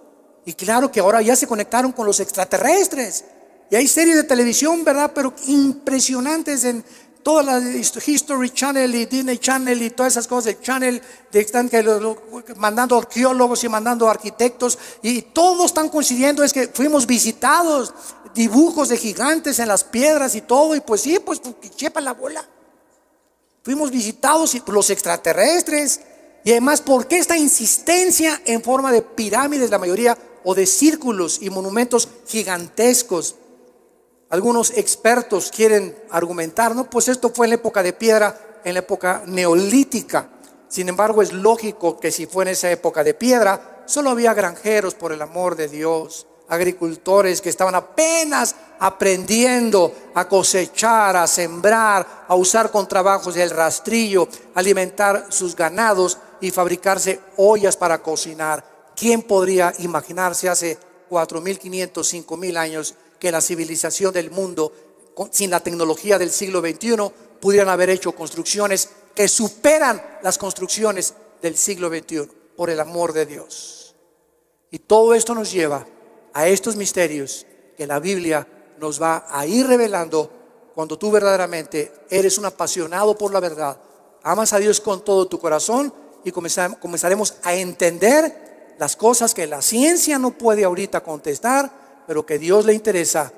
Y claro que ahora ya se conectaron con los extraterrestres. Y hay series de televisión, ¿verdad? Pero impresionantes en todas las History Channel y Disney Channel y todas esas cosas de Channel, están mandando arqueólogos y mandando arquitectos, y todos están coincidiendo, es que fuimos visitados, dibujos de gigantes en las piedras y todo, y pues sí, pues que chepa la bola. Fuimos visitados por los extraterrestres. Y además, ¿por qué esta insistencia en forma de pirámides, la mayoría, o de círculos y monumentos gigantescos? Algunos expertos quieren argumentar, no, pues esto fue en la época de piedra, en la época neolítica. Sin embargo, es lógico que si fue en esa época de piedra, solo había granjeros, por el amor de Dios, agricultores que estaban apenas aprendiendo a cosechar, a sembrar, a usar con trabajos el rastrillo, alimentar sus ganados y fabricarse ollas para cocinar. ¿Quién podría imaginarse hace 4.500, 5.000 años que la civilización del mundo, sin la tecnología del siglo XXI, pudieran haber hecho construcciones que superan las construcciones del siglo XXI? Por el amor de Dios. Y todo esto nos lleva a estos misterios que la Biblia nos va a ir revelando cuando tú verdaderamente eres un apasionado por la verdad, amas a Dios con todo tu corazón, y comenzaremos a entender las cosas que la ciencia no puede ahorita contestar, pero que Dios le interesa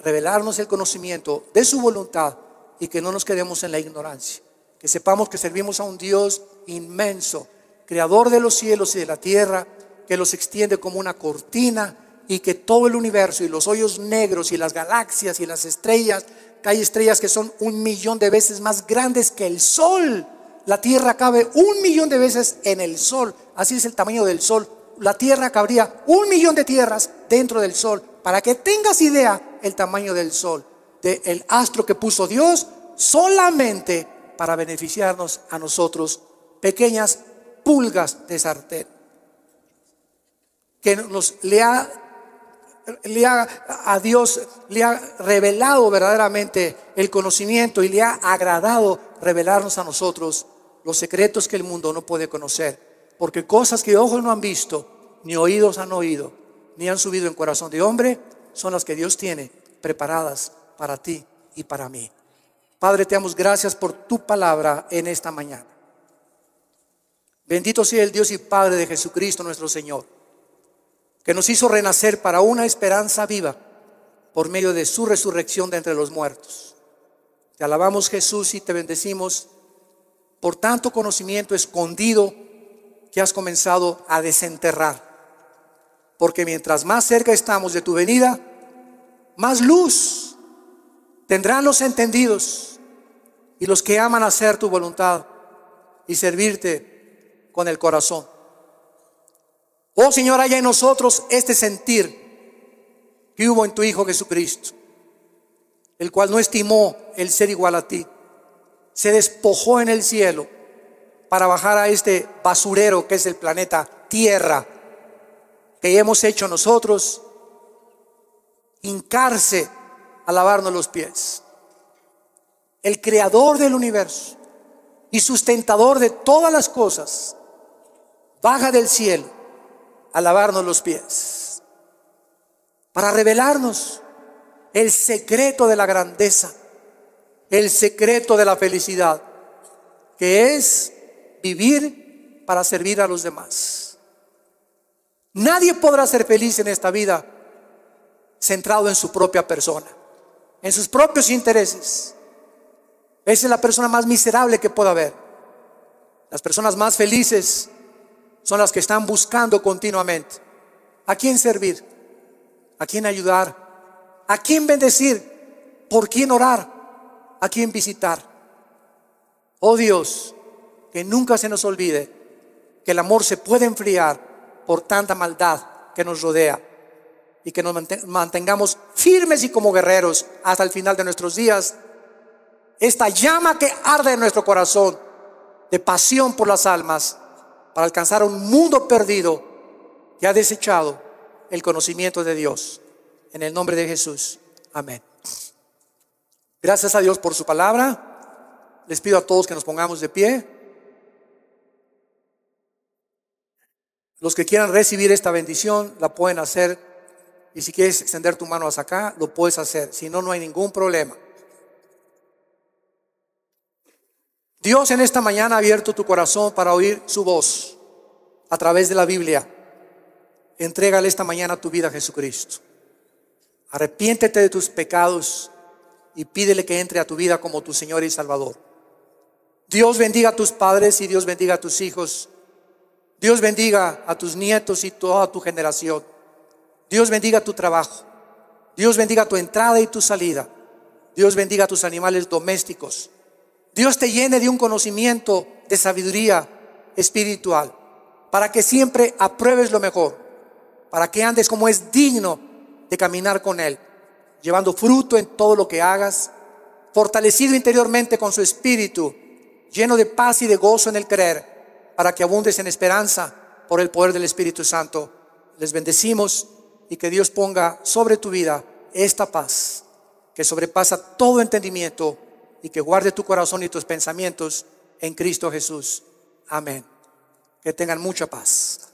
revelarnos el conocimiento de su voluntad, y que no nos quedemos en la ignorancia, que sepamos que servimos a un Dios inmenso, creador de los cielos y de la tierra, que los extiende como una cortina, y que todo el universo y los hoyos negros y las galaxias y las estrellas, que hay estrellas que son 1.000.000 de veces más grandes que el sol. La tierra cabe 1.000.000 de veces en el sol. Así es el tamaño del sol. La tierra cabría 1.000.000 de tierras dentro del sol. Para que tengas idea el tamaño del sol, del astro que puso Dios solamente para beneficiarnos a nosotros, pequeñas pulgas de sartén, que a Dios le ha revelado verdaderamente el conocimiento, y le ha agradado revelarnos a nosotros los secretos que el mundo no puede conocer, porque cosas que ojos no han visto, ni oídos han oído, ni han subido en corazón de hombre, son las que Dios tiene preparadas para ti y para mí. Padre, te damos gracias por tu palabra en esta mañana. Bendito sea el Dios y Padre de Jesucristo nuestro Señor, que nos hizo renacer para una esperanza viva por medio de su resurrección de entre los muertos. Te alabamos, Jesús, y te bendecimos por tanto conocimiento escondido que has comenzado a desenterrar, porque mientras más cerca estamos de tu venida, más luz tendrán los entendidos y los que aman hacer tu voluntad y servirte con el corazón. Oh Señor, haya en nosotros este sentir que hubo en tu Hijo Jesucristo, el cual no estimó el ser igual a ti, se despojó en el cielo para bajar a este basurero que es el planeta Tierra, que hemos hecho nosotros, hincarse a lavarnos los pies. El creador del universo y sustentador de todas las cosas baja del cielo a lavarnos los pies para revelarnos el secreto de la grandeza, el secreto de la felicidad, que es vivir para servir a los demás. Nadie podrá ser feliz en esta vida centrado en su propia persona, en sus propios intereses. Esa es la persona más miserable que pueda haber. Las personas más felices son las que están buscando continuamente a quién servir, a quién ayudar, a quién bendecir, por quién orar, a quién visitar. Oh Dios, que nunca se nos olvide que el amor se puede enfriar por tanta maldad que nos rodea, y que nos mantengamos firmes y como guerreros hasta el final de nuestros días. Esta llama que arde en nuestro corazón de pasión por las almas, para alcanzar a un mundo perdido que ha desechado el conocimiento de Dios. En el nombre de Jesús, amén. Gracias a Dios por su palabra. Les pido a todos que nos pongamos de pie. Los que quieran recibir esta bendición la pueden hacer, y si quieres extender tu mano hacia acá, lo puedes hacer. Si no, no hay ningún problema. Dios en esta mañana ha abierto tu corazón para oír su voz a través de la Biblia. Entrégale esta mañana tu vida a Jesucristo. Arrepiéntete de tus pecados y pídele que entre a tu vida como tu Señor y Salvador. Dios bendiga a tus padres y Dios bendiga a tus hijos. Dios bendiga a tus nietos y toda tu generación. Dios bendiga tu trabajo. Dios bendiga tu entrada y tu salida. Dios bendiga a tus animales domésticos. Dios te llene de un conocimiento de sabiduría espiritual, para que siempre apruebes lo mejor, para que andes como es digno de caminar con Él, llevando fruto en todo lo que hagas, fortalecido interiormente con su espíritu, lleno de paz y de gozo en el creer, para que abundes en esperanza por el poder del Espíritu Santo. Les bendecimos, y que Dios ponga sobre tu vida esta paz que sobrepasa todo entendimiento, y que guarde tu corazón y tus pensamientos en Cristo Jesús. Amén. Que tengan mucha paz.